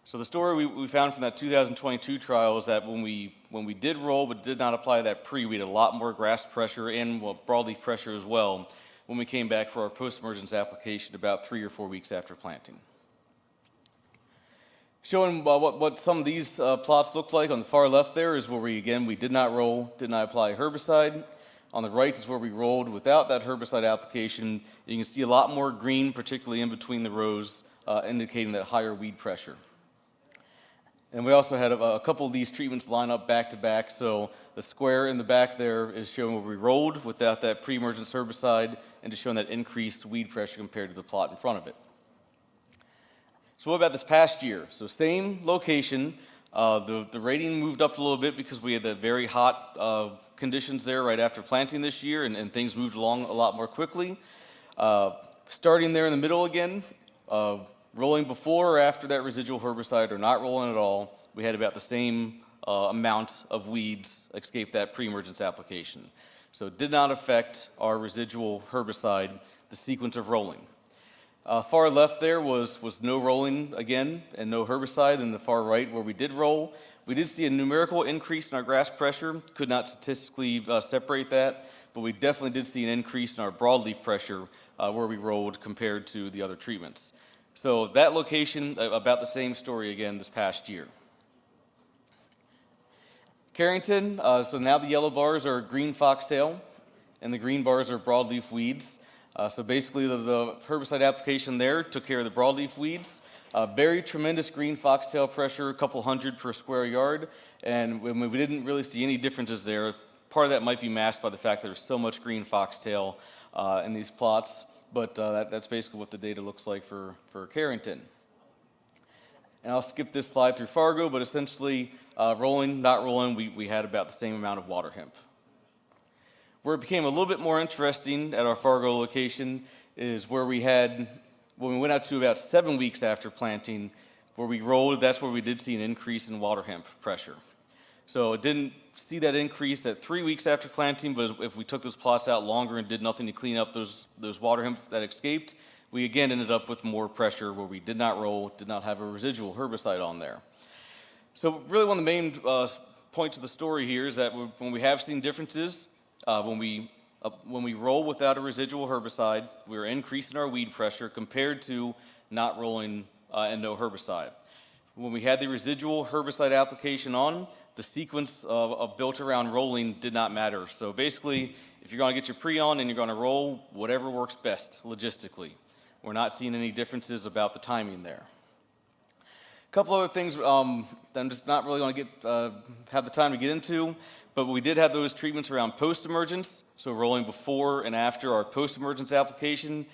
So the story we found from that 2022 trial is that when we did roll but did not apply that pre, we had a lot more grass pressure and broadleaf pressure as well when we came back for our post-emergence application about 3 or 4 weeks after planting. Showing what some of these plots look like. On the far left there is where we did not roll, did not apply herbicide. On the right is where we rolled without that herbicide application. You can see a lot more green, particularly in between the rows, indicating that higher weed pressure. And we also had a couple of these treatments line up back to back. So the square in the back there is showing where we rolled without that pre-emergence herbicide, and just showing that increased weed pressure compared to the plot in front of it. So what about this past year? So same location. The rating moved up a little bit because we had the very hot conditions there right after planting this year, and things moved along a lot more quickly. Starting there in the middle again, rolling before or after that residual herbicide, or not rolling at all, we had about the same amount of weeds escape that pre-emergence application. So it did not affect our residual herbicide, the sequence of rolling. Far left there was no rolling again and no herbicide. In the far right, where we did roll, we did see a numerical increase in our grass pressure. Could not statistically separate that, but we definitely did see an increase in our broadleaf pressure where we rolled compared to the other treatments. So that location, about the same story again this past year. Carrington, so now the yellow bars are green foxtail, and the green bars are broadleaf weeds. So basically the herbicide application there took care of the broadleaf weeds. Very tremendous green foxtail pressure, a couple hundred per square yard, and we didn't really see any differences there. Part of that might be masked by the fact that there's so much green foxtail in these plots, but that's basically what the data looks like for Carrington. And I'll skip this slide through Fargo, but essentially rolling, not rolling, we had about the same amount of water hemp. Where it became a little bit more interesting at our Fargo location is when we went out to about 7 weeks after planting, where we rolled, that's where we did see an increase in water hemp pressure. So it didn't see that increase at 3 weeks after planting, but if we took those plots out longer and did nothing to clean up those water hemps that escaped, we again ended up with more pressure where we did not roll, did not have a residual herbicide on there. So really one of the main points of the story here is that when we have seen differences, when we roll without a residual herbicide, we're increasing our weed pressure compared to not rolling and no herbicide. When we had the residual herbicide application on, the sequence of built around rolling did not matter. So basically, if you're going to get your pre on and you're going to roll, whatever works best logistically. We're not seeing any differences about the timing there. A couple other things that I'm just not really going to have the time to get into. But we did have those treatments around post-emergence, so rolling before and after our post-emergence application,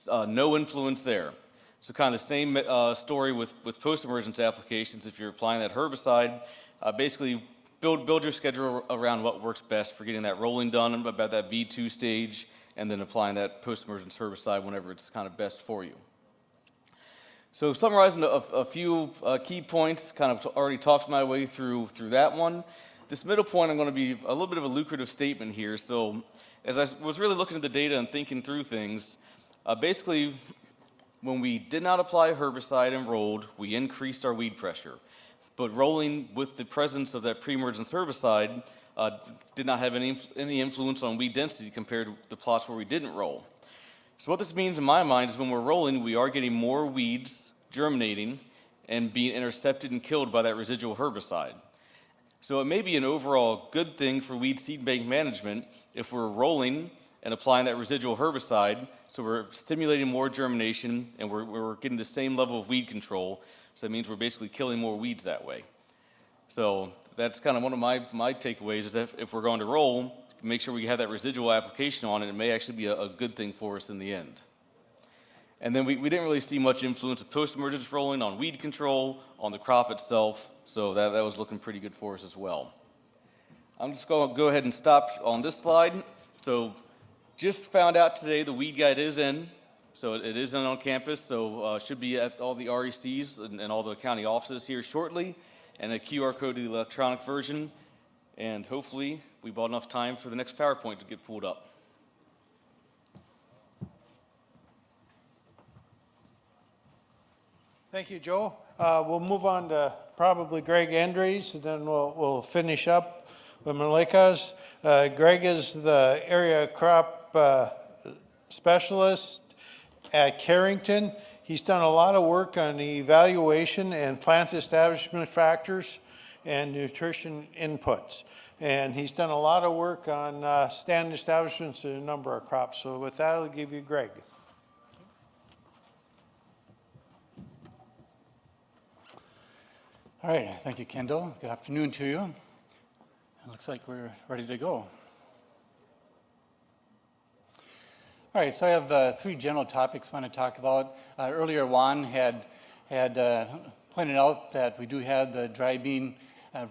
no influence there. So kind of the same story with post-emergence applications. If you're applying that herbicide, basically build your schedule around what works best for getting that rolling done about that V2 stage, and then applying that post-emergence herbicide whenever it's kind of best for you. So summarizing a few key points, kind of already talked my way through that one. This middle point, I'm going to be a little bit of a lucrative statement here. So as I was really looking at the data and thinking through things, basically when we did not apply herbicide and rolled, we increased our weed pressure. But rolling with the presence of that pre-emergence herbicide did not have any influence on weed density compared to the plots where we didn't roll. So what this means in my mind is when we're rolling, we are getting more weeds germinating and being intercepted and killed by that residual herbicide. So it may be an overall good thing for weed seed bank management if we're rolling and applying that residual herbicide, so we're stimulating more germination and we're getting the same level of weed control, So it means we're basically killing more weeds that way. So that's kind of one of my takeaways is that if we're going to roll, make sure we have that residual application on it. It may actually be a good thing for us in the end. And then we didn't really see much influence of post-emergence rolling on weed control, on the crop itself, so that was looking pretty good for us as well. I'm just going to go ahead and stop on this slide. So just found out today the weed guide is in. So it is in on campus, so should be at all the RECs and all the county offices here shortly, and a QR code to the electronic version. And hopefully we bought enough time for the next PowerPoint to get pulled up. Thank you, Joe. We'll move on to probably Greg Andres, and then we'll finish up with Malika's. Greg is the area crop specialist at Carrington. He's done a lot of work on the evaluation and plant establishment factors and nutrition inputs. And he's done a lot of work on stand establishments in a number of crops. So with that, I'll give you Greg. All right, thank you, Kendall. Good afternoon to you. It looks like we're ready to go. All right, so I have 3 general topics I want to talk about. Earlier, Juan had pointed out that we do have the dry bean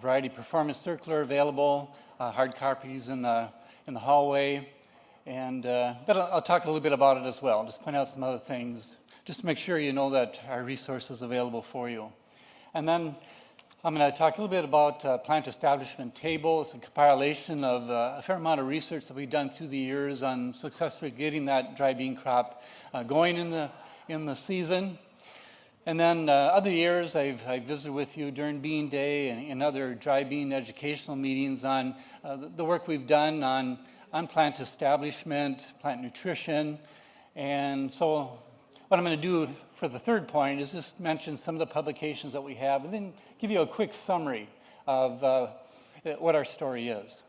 variety performance circular available, hard copies in the hallway, and but I'll talk a little bit about it as well. I'll just point out some other things, just to make sure you know that our resource is available for you. And then I'm going to talk a little bit about plant establishment table. It's a compilation of a fair amount of research that we've done through the years on successfully getting that dry bean crop going in the season. And then other years I've visited with you during Bean Day and other dry bean educational meetings on the work we've done on plant establishment, plant nutrition. And so what I'm going to do for the third point is just mention some of the publications that we have and then give you a quick summary of what our story is.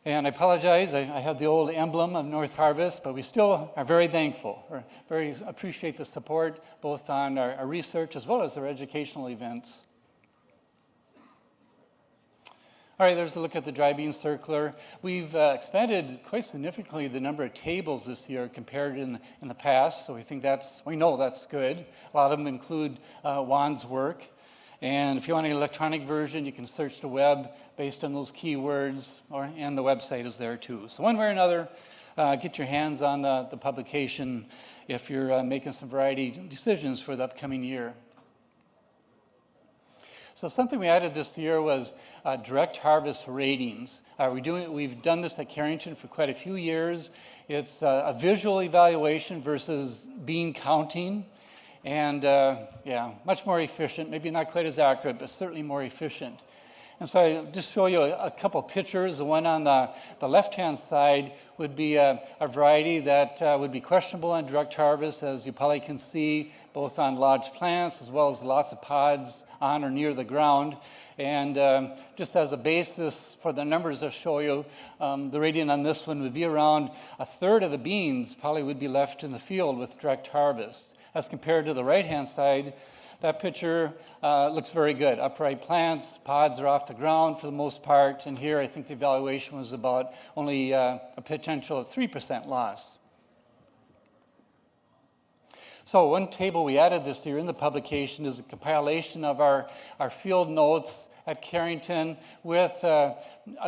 And I apologize, I have the old emblem of Northarvest, but we still are very thankful, or very appreciate the support both on our research as well as our educational events. All right, there's a look at the dry bean circular. We've expanded quite significantly the number of tables this year compared in the past, so we know that's good. A lot of them include Juan's work. And if you want an electronic version, you can search the web based on those keywords, and the website is there too. So one way or another, get your hands on the publication if you're making some variety decisions for the upcoming year. So something we added this year was direct harvest ratings. We've done this at Carrington for quite a few years. It's a visual evaluation versus bean counting. And much more efficient, maybe not quite as accurate, but certainly more efficient. And so I just show you a couple pictures. The one on the left-hand side would be a variety that would be questionable on direct harvest, as you probably can see, both on lodged plants as well as lots of pods on or near the ground. And just as a basis for the numbers I'll show you, the rating on this one would be around a third of the beans probably would be left in the field with direct harvest. As compared to the right-hand side, that picture looks very good. Upright plants, pods are off the ground for the most part, and here I think the evaluation was about only a potential of 3% loss. So one table we added this year in the publication is a compilation of our field notes at Carrington with a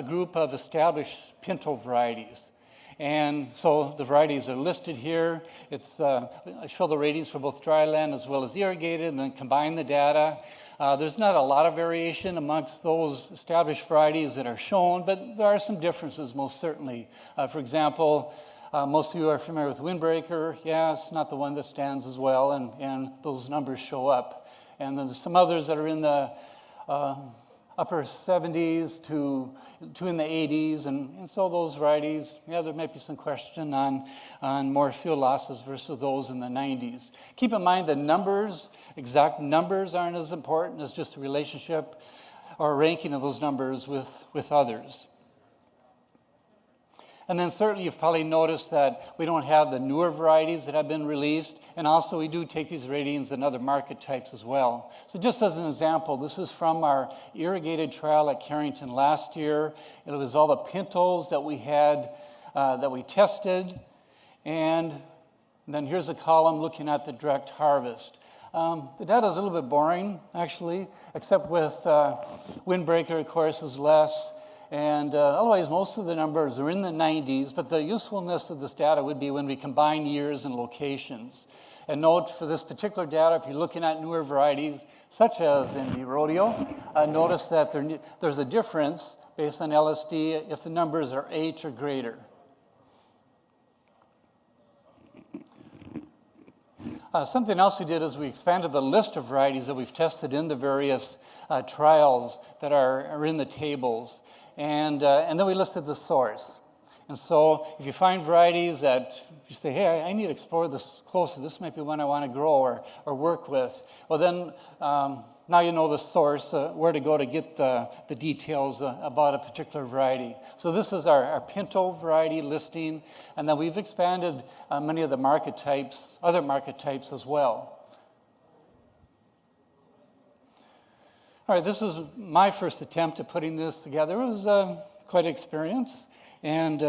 group of established pinto varieties. And so the varieties are listed here. I show the ratings for both dry land as well as irrigated, and then combine the data. There's not a lot of variation amongst those established varieties that are shown, but there are some differences most certainly. For example, most of you are familiar with windbreaker. Yeah, it's not the one that stands as well, and those numbers show up. And then there's some others that are in the upper 70s to in the 80s, and so those varieties, there might be some question on more field losses versus those in the 90s. Keep in mind the numbers, exact numbers aren't as important as just the relationship or ranking of those numbers with others. And then certainly you've probably noticed that we don't have the newer varieties that have been released, and also we do take these ratings in other market types as well. So just as an example, this is from our irrigated trial at Carrington last year. It was all the pintos that we had, that we tested, and then here's a column looking at the direct harvest. The data is a little bit boring, actually, except with windbreaker, of course, is less. And otherwise, most of the numbers are in the 90s, but the usefulness of this data would be when we combine years and locations. And note for this particular data, if you're looking at newer varieties, such as in the rodeo, notice that there's a difference based on LSD if the numbers are 8 or greater. Something else we did is we expanded the list of varieties that we've tested in the various trials that are in the tables. And then we listed the source. And so if you find varieties that you say, hey, I need to explore this closer, this might be one I want to grow or work with, well then now you know the source, where to go to get the details about a particular variety. So this is our Pinto variety listing, and then we've expanded many of the market types, other market types as well. All right, this is my first attempt at putting this together. It was quite an experience. And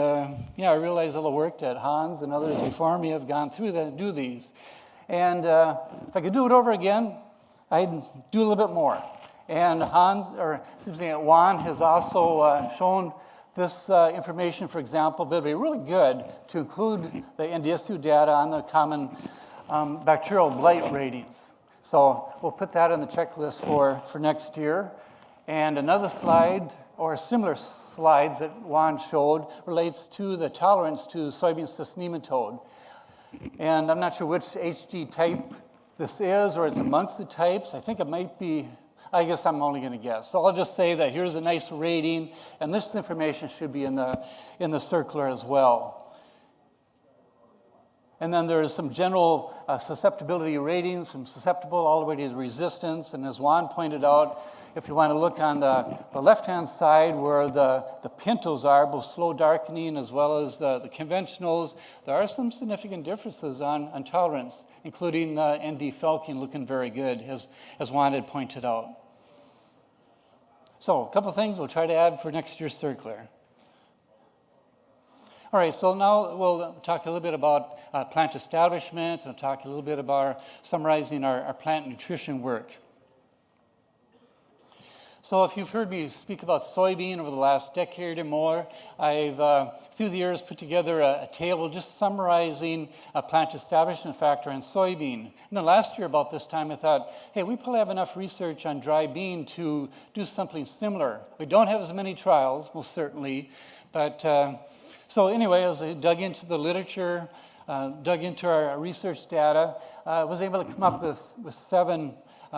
yeah, I realize all the work that Hans and others before me have gone through to do these. And if I could do it over again, I'd do a little bit more. And Juan has also shown this information, for example, but it'd be really good to include the NDSU data on the common bacterial blight ratings. So we'll put that on the checklist for next year. And another slide, or similar slides that Juan showed, relates to the tolerance to soybean cyst nematode. And I'm not sure which HG type this is, or it's amongst the types. I think it might be, I guess I'm only going to guess. So I'll just say that here's a nice rating, and this information should be in the circular as well. And then there's some general susceptibility ratings from susceptible all the way to the resistance. And as Juan pointed out, if you want to look on the left-hand side where the pintos are, both slow darkening as well as the conventionals, there are some significant differences on tolerance, including ND Felking looking very good, as Juan had pointed out. So a couple things we'll try to add for next year's circular. All right, so now we'll talk a little bit about plant establishment and talk a little bit about summarizing our plant nutrition work. So if you've heard me speak about soybean over the last decade or more, I've, through the years, put together a table just summarizing a plant establishment factor in soybean. And then last year about this time, I thought, hey, we probably have enough research on dry bean to do something similar. We don't have as many trials, most certainly, but so anyway, as I dug into the literature, dug into our research data, I was able to come up with 7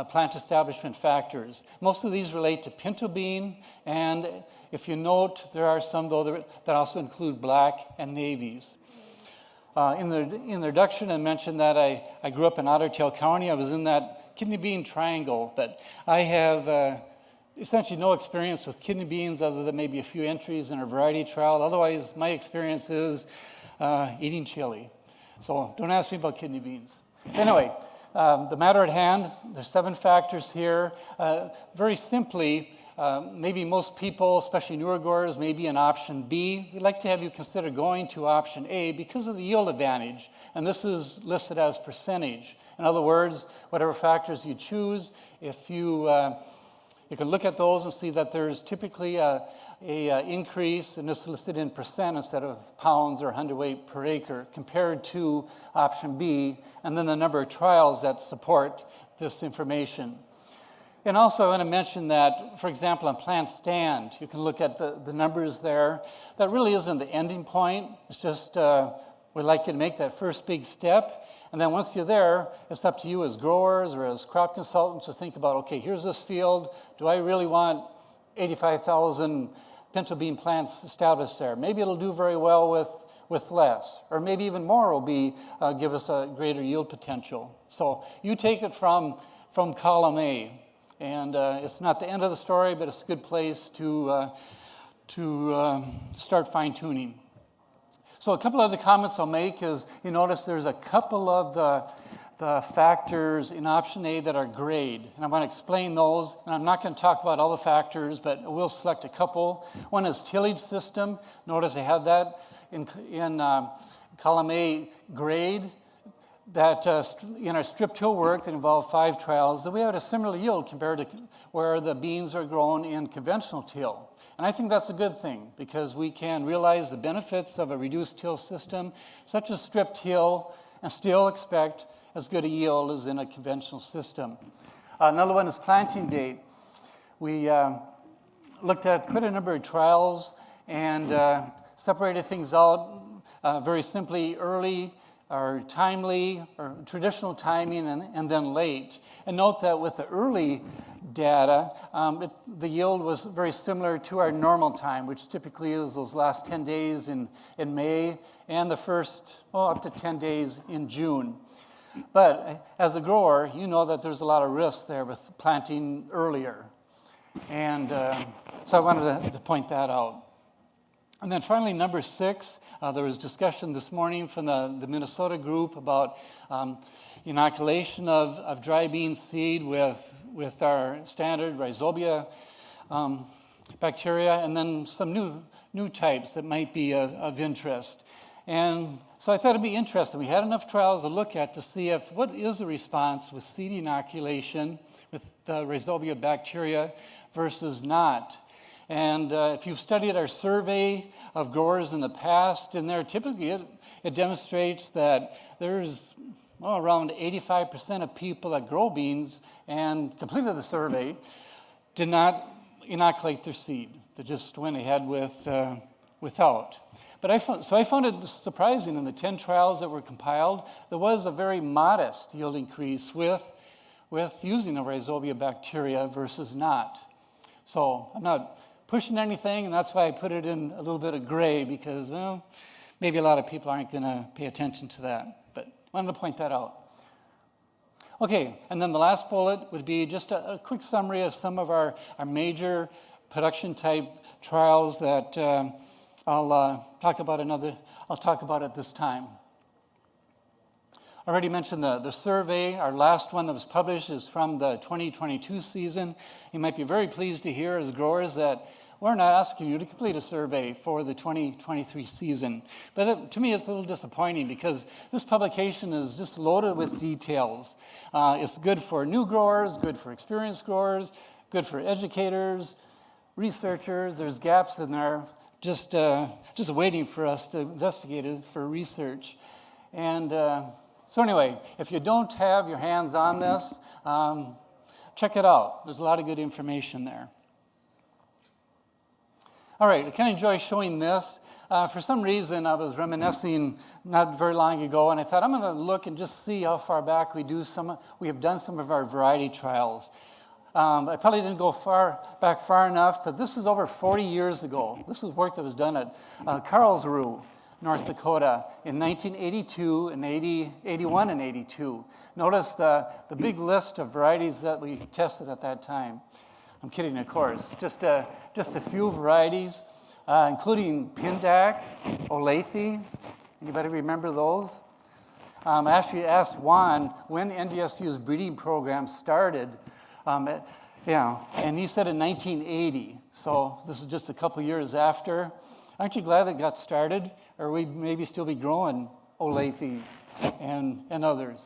plant establishment factors. Most of these relate to pinto bean, and if you note, there are some, though, that also include black and navies. In the introduction, I mentioned that I grew up in Otter Tail County. I was in that kidney bean triangle, but I have essentially no experience with kidney beans other than maybe a few entries in a variety trial. Otherwise, my experience is eating chili. So don't ask me about kidney beans. Anyway, the matter at hand, there's 7 factors here. Very simply, maybe most people, especially newer growers, may be in option B. We'd like to have you consider going to option A because of the yield advantage. And this is listed as percentage. In other words, whatever factors you choose, if you can look at those and see that there's typically a increase, and this is listed in percent instead of pounds or hundredweight per acre, compared to option B, and then the number of trials that support this information. And also I want to mention that, for example, on plant stand, you can look at the numbers there. That really isn't the ending point. It's just we'd like you to make that first big step. And then once you're there, it's up to you as growers or as crop consultants to think about, okay, here's this field. Do I really want 85,000 pinto bean plants established there? Maybe it'll do very well with less, or maybe even more will give us a greater yield potential. So you take it from column A, and it's not the end of the story, but it's a good place to start fine-tuning. So a couple other comments I'll make is you notice there's a couple of the factors in option A that are grade. And I want to explain those. And I'm not going to talk about all the factors, but I will select a couple. One is tillage system. Notice I have that in column A, grade. That in our strip till work that involved 5 trials, that we had a similar yield compared to where the beans are grown in conventional till. And I think that's a good thing because we can realize the benefits of a reduced till system, such as strip till, and still expect as good a yield as in a conventional system. Another one is planting date. We looked at quite a number of trials and separated things out very simply: early, or timely, or traditional timing, and then late. And note that with the early data, the yield was very similar to our normal time, which typically is those last 10 days in May, and the first, up to 10 days in June. But as a grower, you know that there's a lot of risk there with planting earlier. And so I wanted to point that out. And then finally, number 6, there was discussion this morning from the Minnesota group about inoculation of dry bean seed with our standard rhizobia bacteria, and then some new types that might be of interest. And so I thought it'd be interesting. We had enough trials to look at to see what is the response with seed inoculation with the rhizobia bacteria versus not. And if you've studied our survey of growers in the past, in there typically it demonstrates that there's around 85% of people that grow beans and completed the survey did not inoculate their seed. They just went ahead without. But I found it surprising in the 10 trials that were compiled, there was a very modest yield increase with using the rhizobia bacteria versus not. So I'm not pushing anything, and that's why I put it in a little bit of gray, because maybe a lot of people aren't going to pay attention to that. But I wanted to point that out. Okay, and then the last bullet would be just a quick summary of some of our major production type trials that I'll talk about at this time. I already mentioned the survey. Our last one that was published is from the 2022 season. You might be very pleased to hear as growers that we're not asking you to complete a survey for the 2023 season. But to me, it's a little disappointing because this publication is just loaded with details. It's good for new growers, good for experienced growers, good for educators, researchers. There's gaps in there just waiting for us to investigate it for research. And so anyway, if you don't have your hands on this, check it out. There's a lot of good information there. All right, I kind of enjoy showing this. For some reason, I was reminiscing not very long ago, and I thought I'm going to look and just see how far back we have done some of our variety trials. I probably didn't go far enough, but this is over 40 years ago. This was work that was done at Karlsruhe, North Dakota, in 1982 and 81 and 82. Notice the big list of varieties that we tested at that time. I'm kidding, of course. Just a few varieties, including Pindak, Olathe. Anybody remember those? I actually asked Juan when NDSU's breeding program started. And he said in 1980. So this is just a couple years after. Aren't you glad it got started? Or we'd maybe still be growing Olathes and others.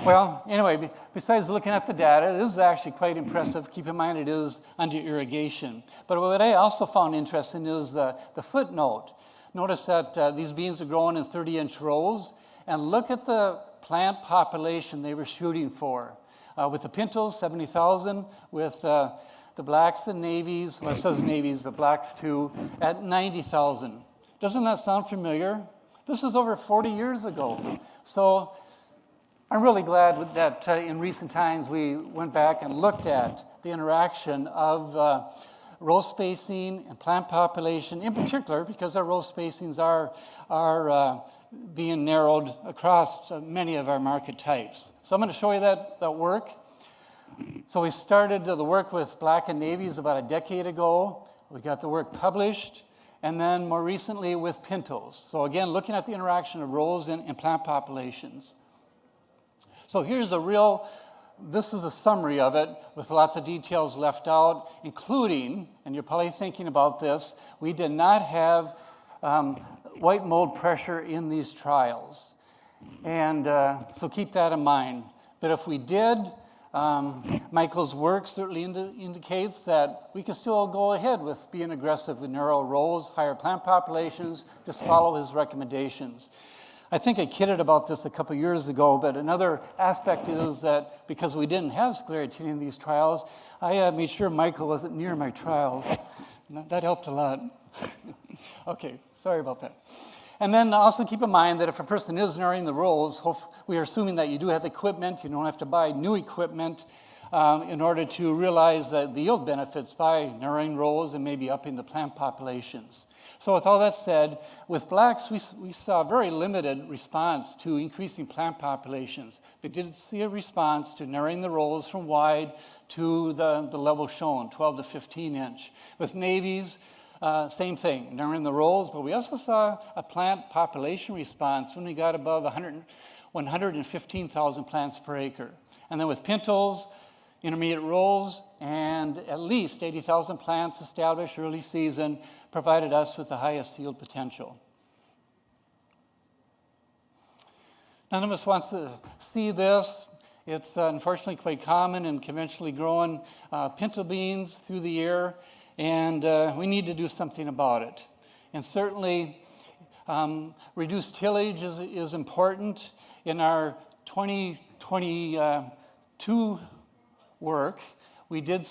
Well, anyway, besides looking at the data, it is actually quite impressive. Keep in mind it is under irrigation. But what I also found interesting is the footnote. Notice that these beans are growing in 30-inch rows, and look at the plant population they were shooting for. With the pintos, 70,000, with the blacks and navies, well, it says navies, but blacks too, at 90,000. Doesn't that sound familiar? This was over 40 years ago. So I'm really glad that in recent times we went back and looked at the interaction of row spacing and plant population, in particular because our row spacings are being narrowed across many of our market types. So I'm going to show you that work. So we started the work with black and navies about a decade ago. We got the work published, and then more recently with pintos. So again, looking at the interaction of roles in plant populations. So here's this is a summary of it with lots of details left out, including, and you're probably thinking about this, we did not have white mold pressure in these trials. And so keep that in mind. But if we did, Michael's work certainly indicates that we can still go ahead with being aggressive with narrow rows, higher plant populations, just follow his recommendations. I think I kidded about this a couple years ago, but another aspect is that because we didn't have sclerotinia in these trials, I made sure Michael wasn't near my trials. That helped a lot. Okay, sorry about that. And then also keep in mind that if a person is narrowing the rows, we are assuming that you do have the equipment. You don't have to buy new equipment in order to realize the yield benefits by narrowing rows and maybe upping the plant populations. So with all that said, with blacks, we saw a very limited response to increasing plant populations. We did see a response to narrowing the rows from wide to the level shown, 12 to 15 inch. With navies, same thing, narrowing the rows, but we also saw a plant population response when we got above 115,000 plants per acre. And then with pintos, intermediate rows, and at least 80,000 plants established early season provided us with the highest yield potential. None of us wants to see this. It's unfortunately quite common in conventionally grown pinto beans through the year. And we need to do something about it. And certainly, reduced tillage is important. In our 2022 work, we did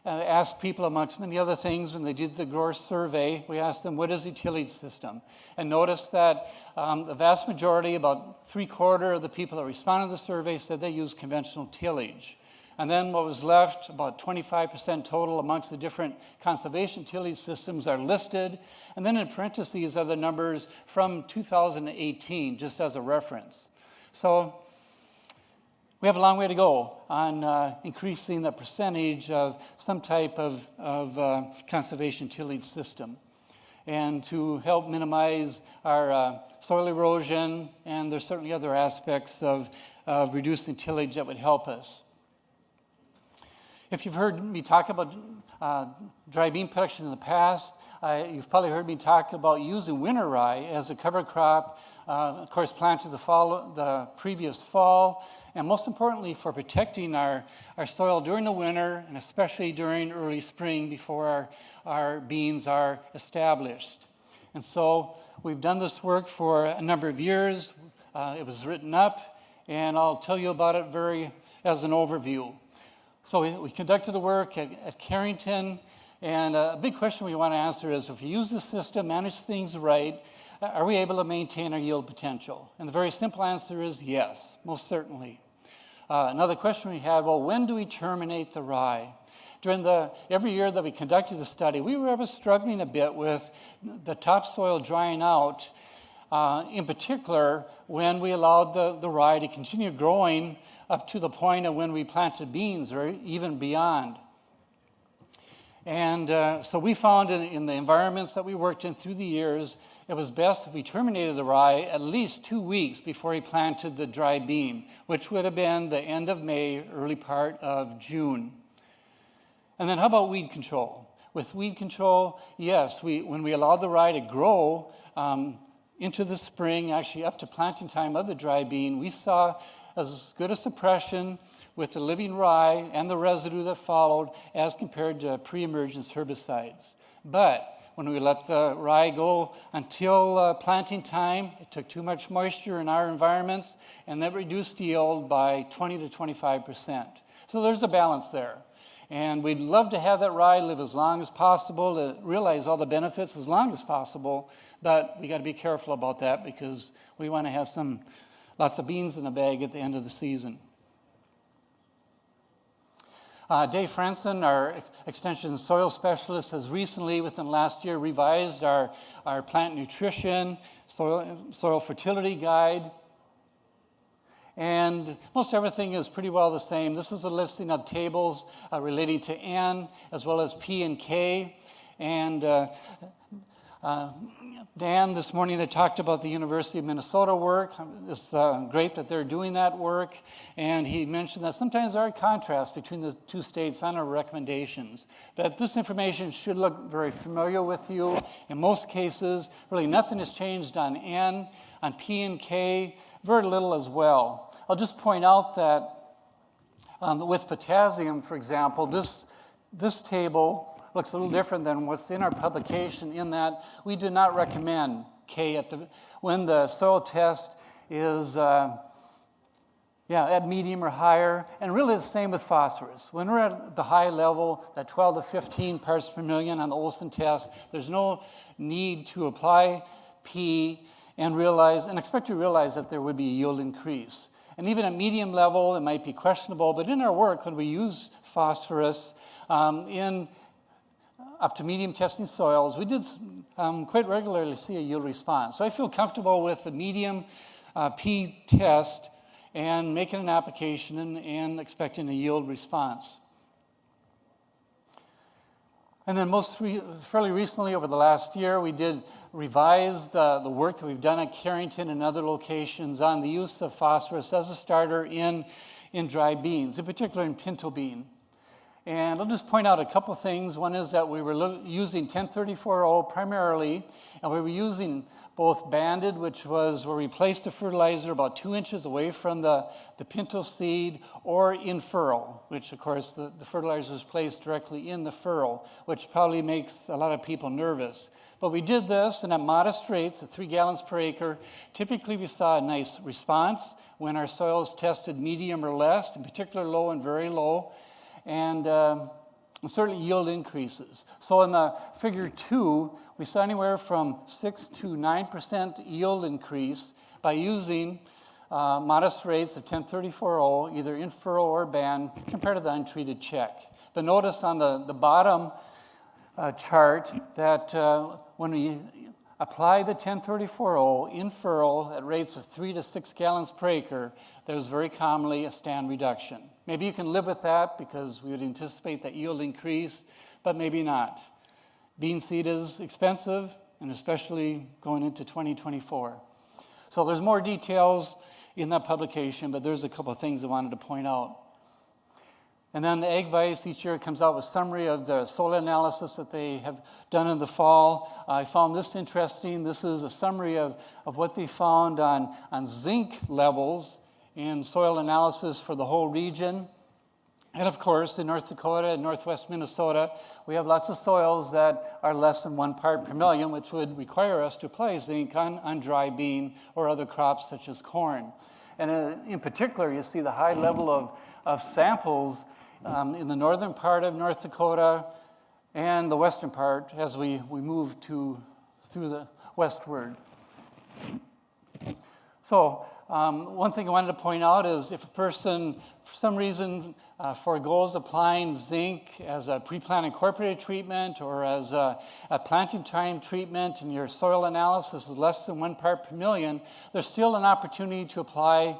ask people, amongst many other things, when they did the grower survey, we asked them, what is the tillage system? And notice that the vast majority, about 3/4 of the people that responded to the survey said they use conventional tillage. And then what was left, about 25% total amongst the different conservation tillage systems are listed. And then in parentheses are the numbers from 2018, just as a reference. So we have a long way to go on increasing the percentage of some type of conservation tillage system, and to help minimize our soil erosion, and there's certainly other aspects of reducing tillage that would help us. If you've heard me talk about dry bean production in the past, you've probably heard me talk about using winter rye as a cover crop, of course planted the previous fall, and most importantly for protecting our soil during the winter, and especially during early spring before our beans are established. And so we've done this work for a number of years. It was written up, and I'll tell you about it as an overview. So we conducted the work at Carrington, and a big question we want to answer is, if we use the system, manage things right, are we able to maintain our yield potential? And the very simple answer is yes, most certainly. Another question we had, well, when do we terminate the rye? During every year that we conducted the study, we were ever struggling a bit with the topsoil drying out, in particular when we allowed the rye to continue growing up to the point of when we planted beans or even beyond. And so we found in the environments that we worked in through the years, it was best if we terminated the rye at least 2 weeks before we planted the dry bean, which would have been the end of May, early part of June. And then how about weed control? With weed control, yes, when we allowed the rye to grow into the spring, actually up to planting time of the dry bean, we saw as good a suppression with the living rye and the residue that followed as compared to pre-emergence herbicides. But when we let the rye go until planting time, it took too much moisture in our environments, and that reduced yield by 20 to 25%. So there's a balance there. And we'd love to have that rye live as long as possible, to realize all the benefits as long as possible, but we got to be careful about that because we want to have lots of beans in the bag at the end of the season. Dave Franson, our extension soil specialist, has recently, within the last year, revised our plant nutrition, soil fertility guide. And most everything is pretty well the same. This is a listing of tables relating to N as well as P and K. And Dan this morning had talked about the University of Minnesota work. It's great that they're doing that work. And he mentioned that sometimes there are contrasts between the two states on our recommendations. But this information should look very familiar with you. In most cases, really nothing has changed on N, on P and K, very little as well. I'll just point out that with potassium, for example, this table looks a little different than what's in our publication in that we do not recommend K when the soil test is at medium or higher, and really the same with phosphorus. When we're at the high level, that 12 to 15 parts per million on the Olsen test, there's no need to apply P and expect to realize that there would be a yield increase. And even at medium level, it might be questionable, but in our work, when we use phosphorus in up to medium testing soils, we did quite regularly see a yield response. So I feel comfortable with the medium P test and making an application and expecting a yield response. And then fairly recently, over the last year, we did revise the work that we've done at Carrington and other locations on the use of phosphorus as a starter in dry beans, in particular in pinto bean. And I'll just point out a couple things. One is that we were using 1034-0 primarily, and we were using both banded, which was where we placed the fertilizer about 2 inches away from the pinto seed, or in furrow, which of course the fertilizer is placed directly in the furrow, which probably makes a lot of people nervous. But we did this, and at modest rates, at 3 gallons per acre, typically we saw a nice response when our soils tested medium or less, in particular low and very low, and certainly yield increases. So in the figure 2, we saw anywhere from 6 to 9% yield increase by using modest rates of 1034-0, either in furrow or band, compared to the untreated check. But notice on the bottom chart that when we apply the 1034-0 in furrow at rates of 3 to 6 gallons per acre, there's very commonly a stand reduction. Maybe you can live with that because we would anticipate that yield increase, but maybe not. Bean seed is expensive, and especially going into 2024. So there's more details in that publication, but there's a couple of things I wanted to point out. And then the Ag Vice each year comes out with a summary of the soil analysis that they have done in the fall. I found this interesting. This is a summary of what they found on zinc levels in soil analysis for the whole region. And of course, in North Dakota and northwest Minnesota, we have lots of soils that are less than 1 part per million, which would require us to apply zinc on dry bean or other crops such as corn. And in particular, you see the high level of samples in the northern part of North Dakota and the western part as we move through the westward. So one thing I wanted to point out is if a person, for some reason, forgoes applying zinc as a pre-plant incorporated treatment or as a planting time treatment and your soil analysis is less than 1 part per million, there's still an opportunity to apply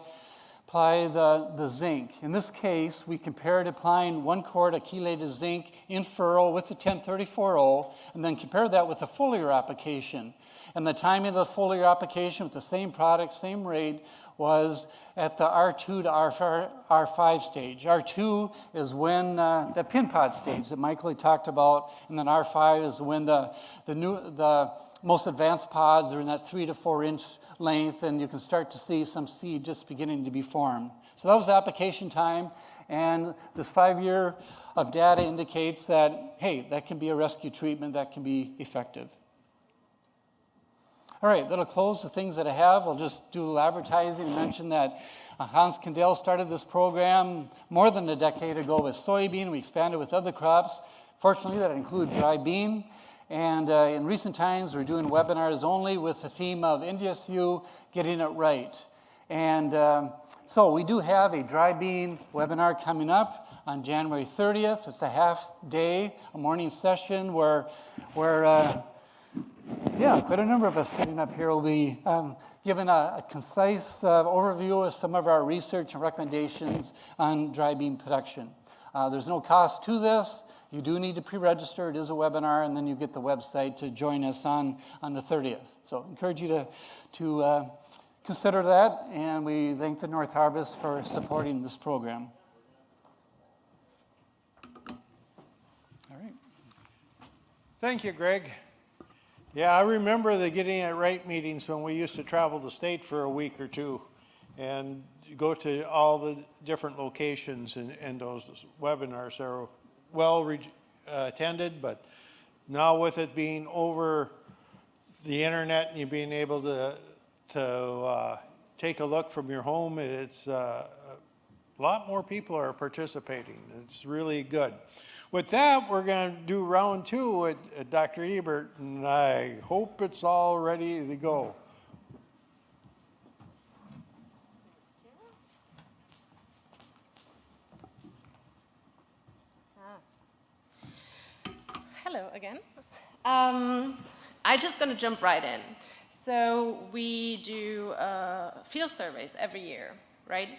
the zinc. In this case, we compared applying 1 quart of chelated zinc in furrow with the 1034-0 and then compared that with the foliar application. And the timing of the foliar application with the same product, same rate, was at the R2 to R5 stage. R2 is when the pin pod stage that Michael had talked about, and then R5 is when the most advanced pods are in that 3 to 4 inch length, and you can start to see some seed just beginning to be formed. So that was application time, and this 5-year of data indicates that, hey, that can be a rescue treatment that can be effective. All right, that'll close the things that I have. I'll just do a little advertising and mention that Hans Kendall started this program more than a decade ago with soybean. We expanded with other crops. Fortunately, that includes dry bean. And in recent times, we're doing webinars only with the theme of NDSU getting it right. And so we do have a dry bean webinar coming up on January 30th. It's a half day, a morning session where quite a number of us sitting up here will be given a concise overview of some of our research and recommendations on dry bean production. There's no cost to this. You do need to pre-register. It is a webinar, and then you get the website to join us on the 30th. So encourage you to consider that, and we thank the Northarvest for supporting this program. All right. Thank you, Greg. Yeah, I remember the Getting It Right meetings when we used to travel the state for a week or two and go to all the different locations, and those webinars are well attended, but now with it being over the internet and you being able to take a look from your home, it's a lot more people are participating. It's really good. With that, we're going to do round two with Dr. Ebert, and I hope it's all ready to go. Hello again. I'm just going to jump right in. So we do field surveys every year, right?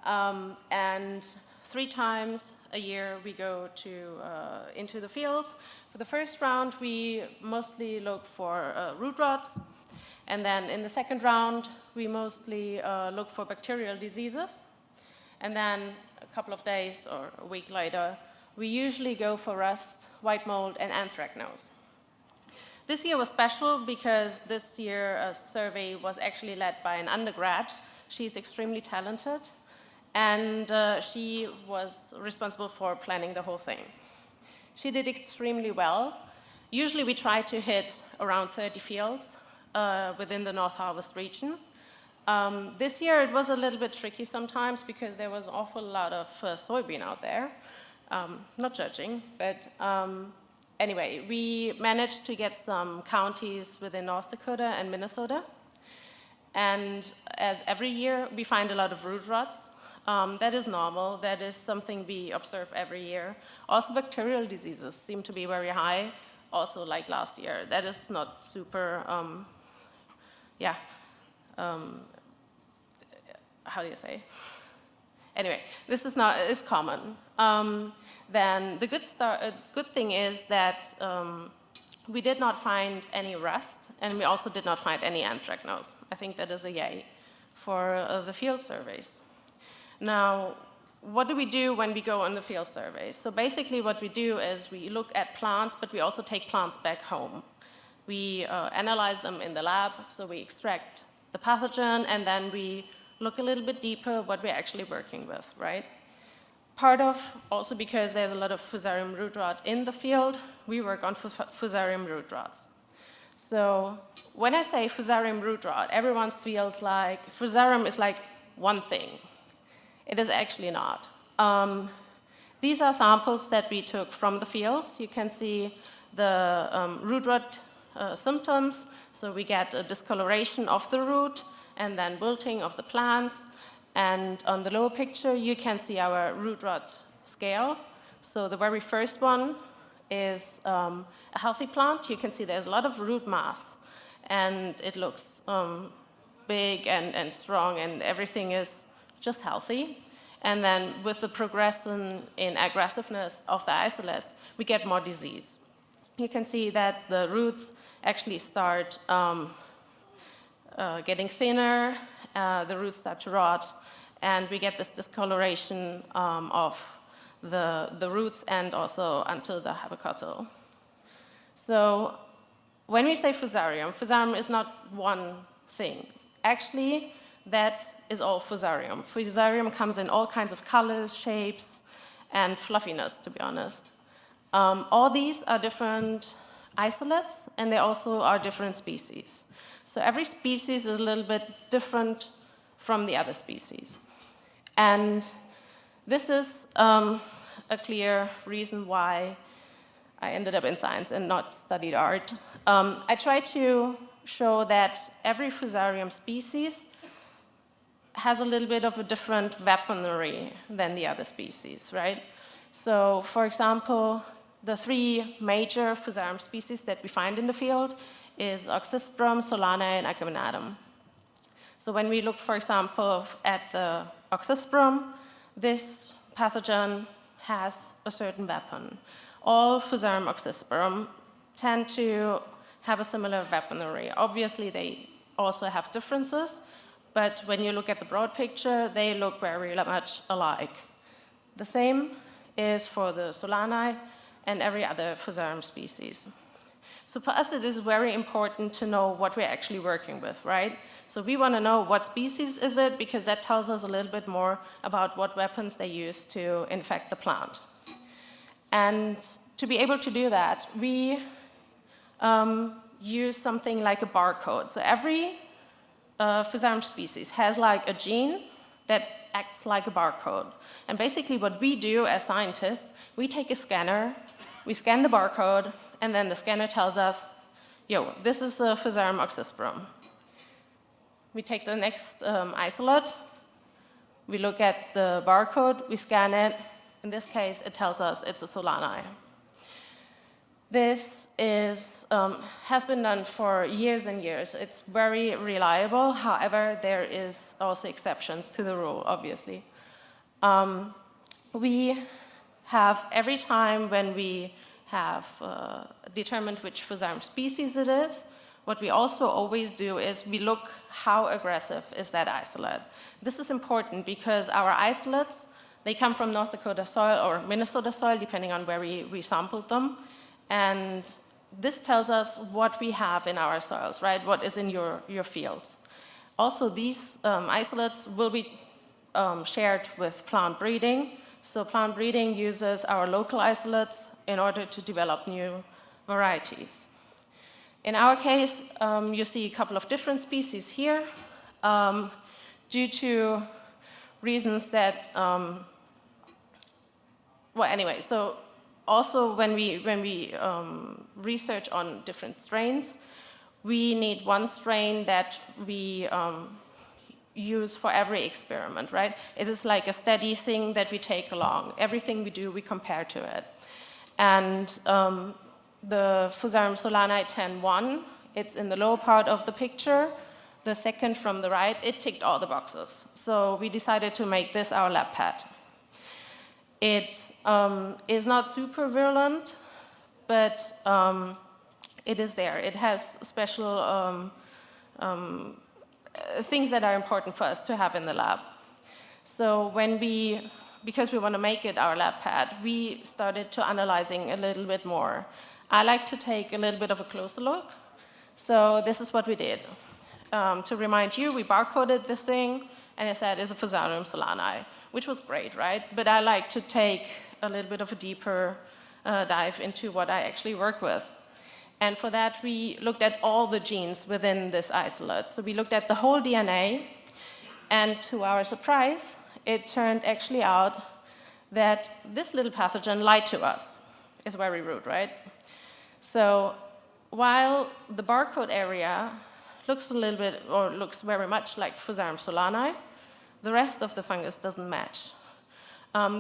And 3 times a year we go into the fields. For the first round, we mostly look for root rots. And then in the second round, we mostly look for bacterial diseases. And then a couple of days or a week later, we usually go for rust, white mold, and anthracnose. This year was special because this year a survey was actually led by an undergrad. She's extremely talented, and she was responsible for planning the whole thing. She did extremely well. Usually we try to hit around 30 fields within the Northarvest region. This year it was a little bit tricky sometimes because there was an awful lot of soybean out there. Not judging, but anyway, we managed to get some counties within North Dakota and Minnesota. And as every year, we find a lot of root rots. That is normal. That is something we observe every year. Also, bacterial diseases seem to be very high, also like last year. That is not super, how do you say? Anyway, this is common. Then the good thing is that we did not find any rust, and we also did not find any anthracnose. I think that is a yay for the field surveys. Now, what do we do when we go on the field surveys? So basically what we do is we look at plants, but we also take plants back home. We analyze them in the lab, so we extract the pathogen, and then we look a little bit deeper what we're actually working with, right? Part of, also because there's a lot of Fusarium root rot in the field, we work on Fusarium root rots. So when I say Fusarium root rot, everyone feels like Fusarium is like one thing. It is actually not. These are samples that we took from the fields. You can see the root rot symptoms. So we get a discoloration of the root and then wilting of the plants. And on the lower picture, you can see our root rot scale. So the very first one is a healthy plant. You can see there's a lot of root mass, and it looks big and strong, and everything is just healthy. And then with the progression in aggressiveness of the isolates, we get more disease. You can see that the roots actually start getting thinner, the roots start to rot, and we get this discoloration of the roots and also until the habecotyl. So when we say Fusarium, Fusarium is not one thing. Actually, that is all Fusarium. Fusarium comes in all kinds of colors, shapes, and fluffiness, to be honest. All these are different isolates, and they also are different species. So every species is a little bit different from the other species. And this is a clear reason why I ended up in science and not studied art. I tried to show that every Fusarium species has a little bit of a different weaponry than the other species, right? So, for example, the 3 major Fusarium species that we find in the field is Oxysprum, Solanae, and Achaemenadum. So when we look, for example, at the Oxysprum, this pathogen has a certain weapon. all Fusarium oxysporum tend to have a similar weaponry. Obviously, they also have differences, but when you look at the broad picture, they look very much alike. The same is for the Solani and every other Fusarium species. So for us, it is very important to know what we're actually working with, right? So we want to know what species is it, because that tells us a little bit more about what weapons they use to infect the plant. And to be able to do that, we use something like a barcode. So every Fusarium species has like a gene that acts like a barcode. And basically what we do as scientists, we take a scanner, we scan the barcode, and then the scanner tells us, yo, this is the Fusarium oxysporum. We take the next isolate, we look at the barcode, we scan it. In this case, it tells us it's a Solani. This has been done for years and years. It's very reliable. However, there is also exceptions to the rule, obviously. We have, every time when we have determined which Fusarium species it is, what we also always do is we look how aggressive is that isolate. This is important because our isolates, they come from North Dakota soil or Minnesota soil, depending on where we sampled them. And this tells us what we have in our soils, right? What is in your fields. Also, these isolates will be shared with plant breeding. So plant breeding uses our local isolates in order to develop new varieties. In our case, you see a couple of different species here due to reasons that, well, anyway, so also when we research on different strains, we need one strain that we use for every experiment, right? It is like a steady thing that we take along. Everything we do, we compare to it. And the Fusarium solani 10.1, it's in the lower part of the picture. The second from the right, it ticked all the boxes. So we decided to make this our lab pet. It is not super virulent, but it is there. It has special things that are important for us to have in the lab. So because we want to make it our lab pet, we started to analyzing a little bit more. I like to take a little bit of a closer look. So this is what we did. To remind you, we barcoded this thing, and it said it's a Fusarium solani, which was great, right? But I like to take a little bit of a deeper dive into what I actually work with. And for that, we looked at all the genes within this isolate. So we looked at the whole DNA, and to our surprise, it turned actually out that this little pathogen lied to us. It's very rude, right? So while the barcode area looks a little bit, or looks very much like Fusarium solani, the rest of the fungus doesn't match.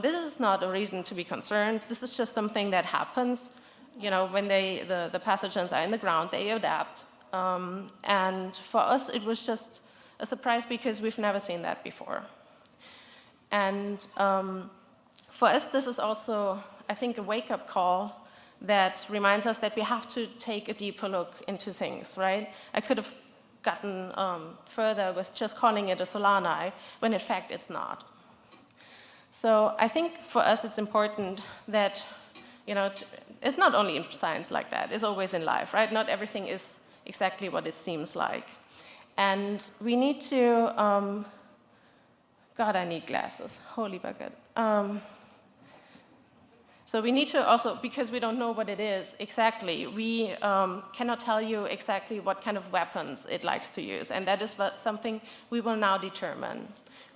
This is not a reason to be concerned. This is just something that happens. You know, when the pathogens are in the ground, they adapt. And for us, it was just a surprise because we've never seen that before. And for us, this is also, I think, a wake-up call that reminds us that we have to take a deeper look into things, right? I could have gotten further with just calling it a solani, when in fact it's not. So I think for us it's important that, you know, it's not only in science like that, it's always in life, right? Not everything is exactly what it seems like. And we need to, God, I need glasses, holy bucket. So we need to also, because we don't know what it is exactly, we cannot tell you exactly what kind of weapons it likes to use. And that is something we will now determine,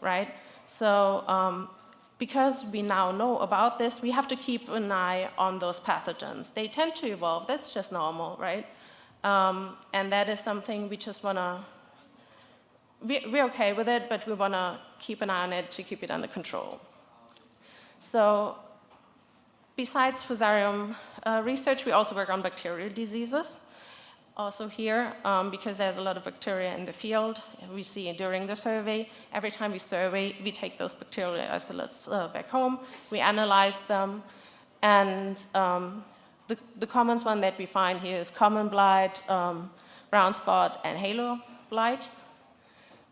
right? So because we now know about this, we have to keep an eye on those pathogens. They tend to evolve, that's just normal, right? And that is something we just want to, we're okay with it, but we want to keep an eye on it to keep it under control. So besides Fusarium research, we also work on bacterial diseases. Also here, because there's a lot of bacteria in the field, we see during the survey, every time we survey, we take those bacterial isolates back home, we analyze them, And the common one that we find here is common blight, brown spot, and halo blight.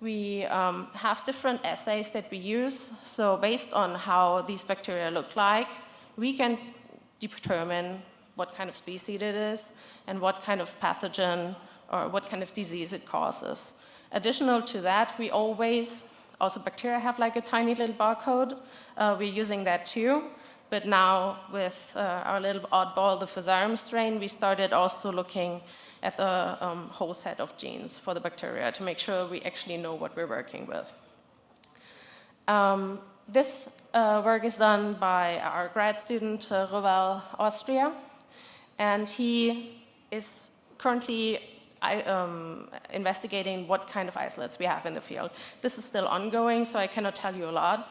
We have different assays that we use. So based on how these bacteria look like, we can determine what kind of species it is and what kind of pathogen or what kind of disease it causes. Additional to that, we always, also bacteria have like a tiny little barcode. We're using that too. But now with our little oddball, the Fusarium strain, we started also looking at the whole set of genes for the bacteria to make sure we actually know what we're working with. This work is done by our grad student, Roval, Austria, and he is currently investigating what kind of isolates we have in the field. This is still ongoing, so I cannot tell you a lot.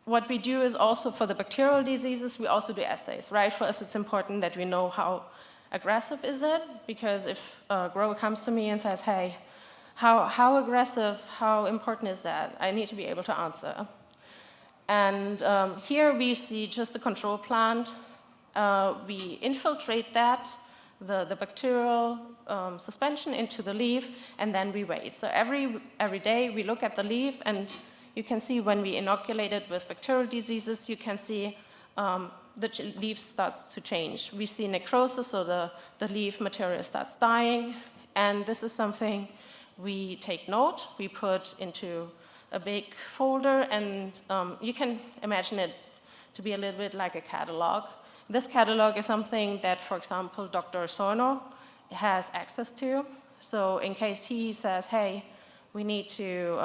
What we do is also for the bacterial diseases, we also do assays, right? For us, it's important that we know how aggressive is it, because if a grower comes to me and says, hey, how aggressive, how important is that? I need to be able to answer. And here we see just the control plant. We infiltrate that, the bacterial suspension into the leaf, and then we wait. So every day we look at the leaf, and you can see when we inoculate it with bacterial diseases, you can see the leaf starts to change. We see necrosis, so the leaf material starts dying, and this is something we take note, we put into a big folder, and you can imagine it to be a little bit like a catalog. This catalog is something that, for example, Dr. Sorno has access to. So in case he says, hey, we need to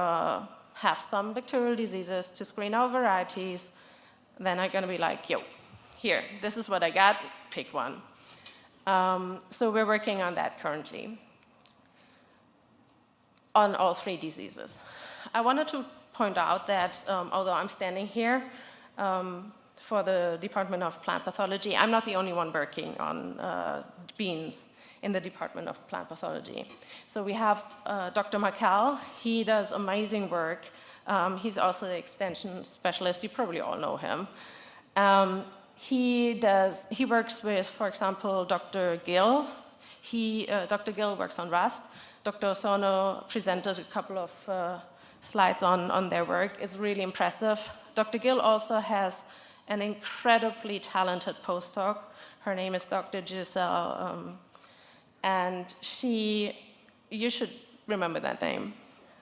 have some bacterial diseases to screen our varieties, then I'm going to be like, yo, here, this is what I got, pick one. So we're working on that currently, on all 3 diseases. I wanted to point out that although I'm standing here for the Department of Plant Pathology, I'm not the only one working on beans in the Department of Plant Pathology. So we have Dr. Makal. He does amazing work. He's also the extension specialist. You probably all know him. He works with, for example, Dr. Gill. Dr. Gill works on rust. Dr. Osorno presented a couple of slides on their work. It's really impressive. Dr. Gill also has an incredibly talented postdoc. Her name is Dr. Giselle, and you should remember that name.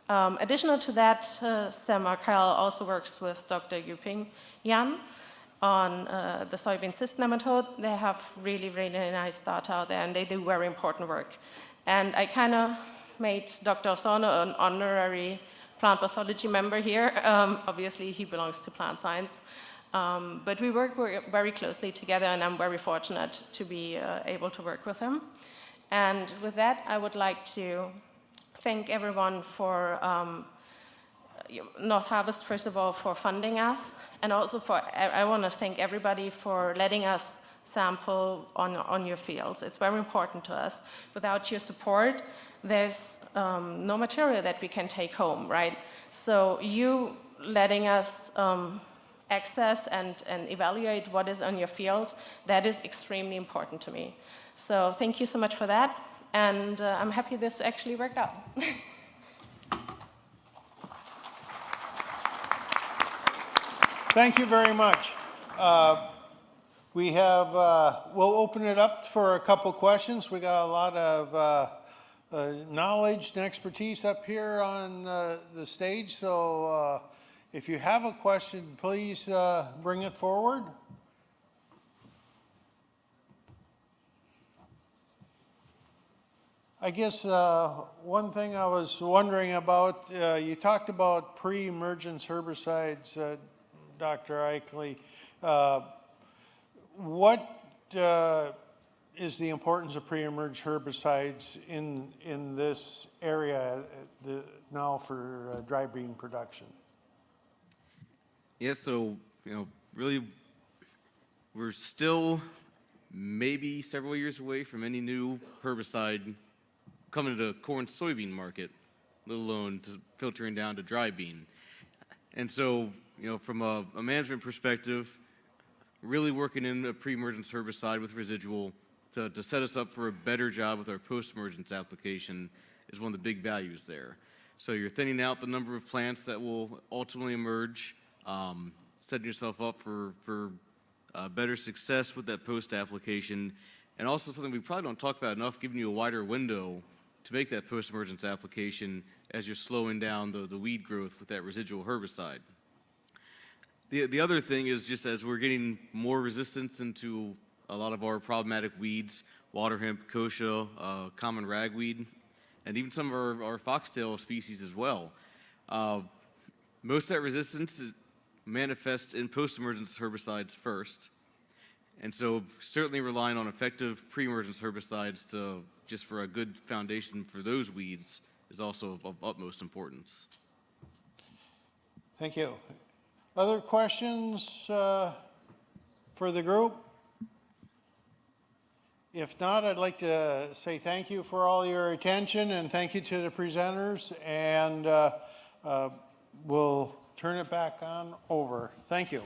Additional to that, Sam Markel also works with Dr. Yuping Yan on the soybean cyst nematode. They have really, really nice data out there, and they do very important work. And I kind of made Dr. Osorno an honorary plant pathology member here. Obviously, he belongs to plant science. But we work very closely together, and I'm very fortunate to be able to work with him. And with that, I would like to thank everyone for Northarvest, first of all, for funding us, and also I want to thank everybody for letting us sample on your fields. It's very important to us. Without your support, there's no material that we can take home, right? So you letting us access and evaluate what is on your fields, that is extremely important to me. So thank you so much for that, and I'm happy this actually worked out. Thank you very much. We'll open it up for a couple questions. We got a lot of knowledge and expertise up here on the stage, so if you have a question, please bring it forward. I guess one thing I was wondering about, you talked about pre-emergence herbicides, Dr. Eichley. What is the importance of pre-emerge herbicides in this area now for dry bean production? Yeah, so, really, we're still maybe several years away from any new herbicide coming to the corn soybean market, let alone filtering down to dry bean. And so from a management perspective, really working in a pre-emergence herbicide with residual to set us up for a better job with our post-emergence application is one of the big values there. So you're thinning out the number of plants that will ultimately emerge, setting yourself up for better success with that post-application, and also something we probably don't talk about enough, giving you a wider window to make that post-emergence application as you're slowing down the weed growth with that residual herbicide. The other thing is just as we're getting more resistance into a lot of our problematic weeds, water hemp, kochia, common ragweed, and even some of our foxtail species as well. Most of that resistance manifests in post-emergence herbicides first. And so certainly relying on effective pre-emergence herbicides just for a good foundation for those weeds is also of utmost importance. Thank you. Other questions for the group? If not, I'd like to say thank you for all your attention and thank you to the presenters, and we'll turn it back on over. Thank you.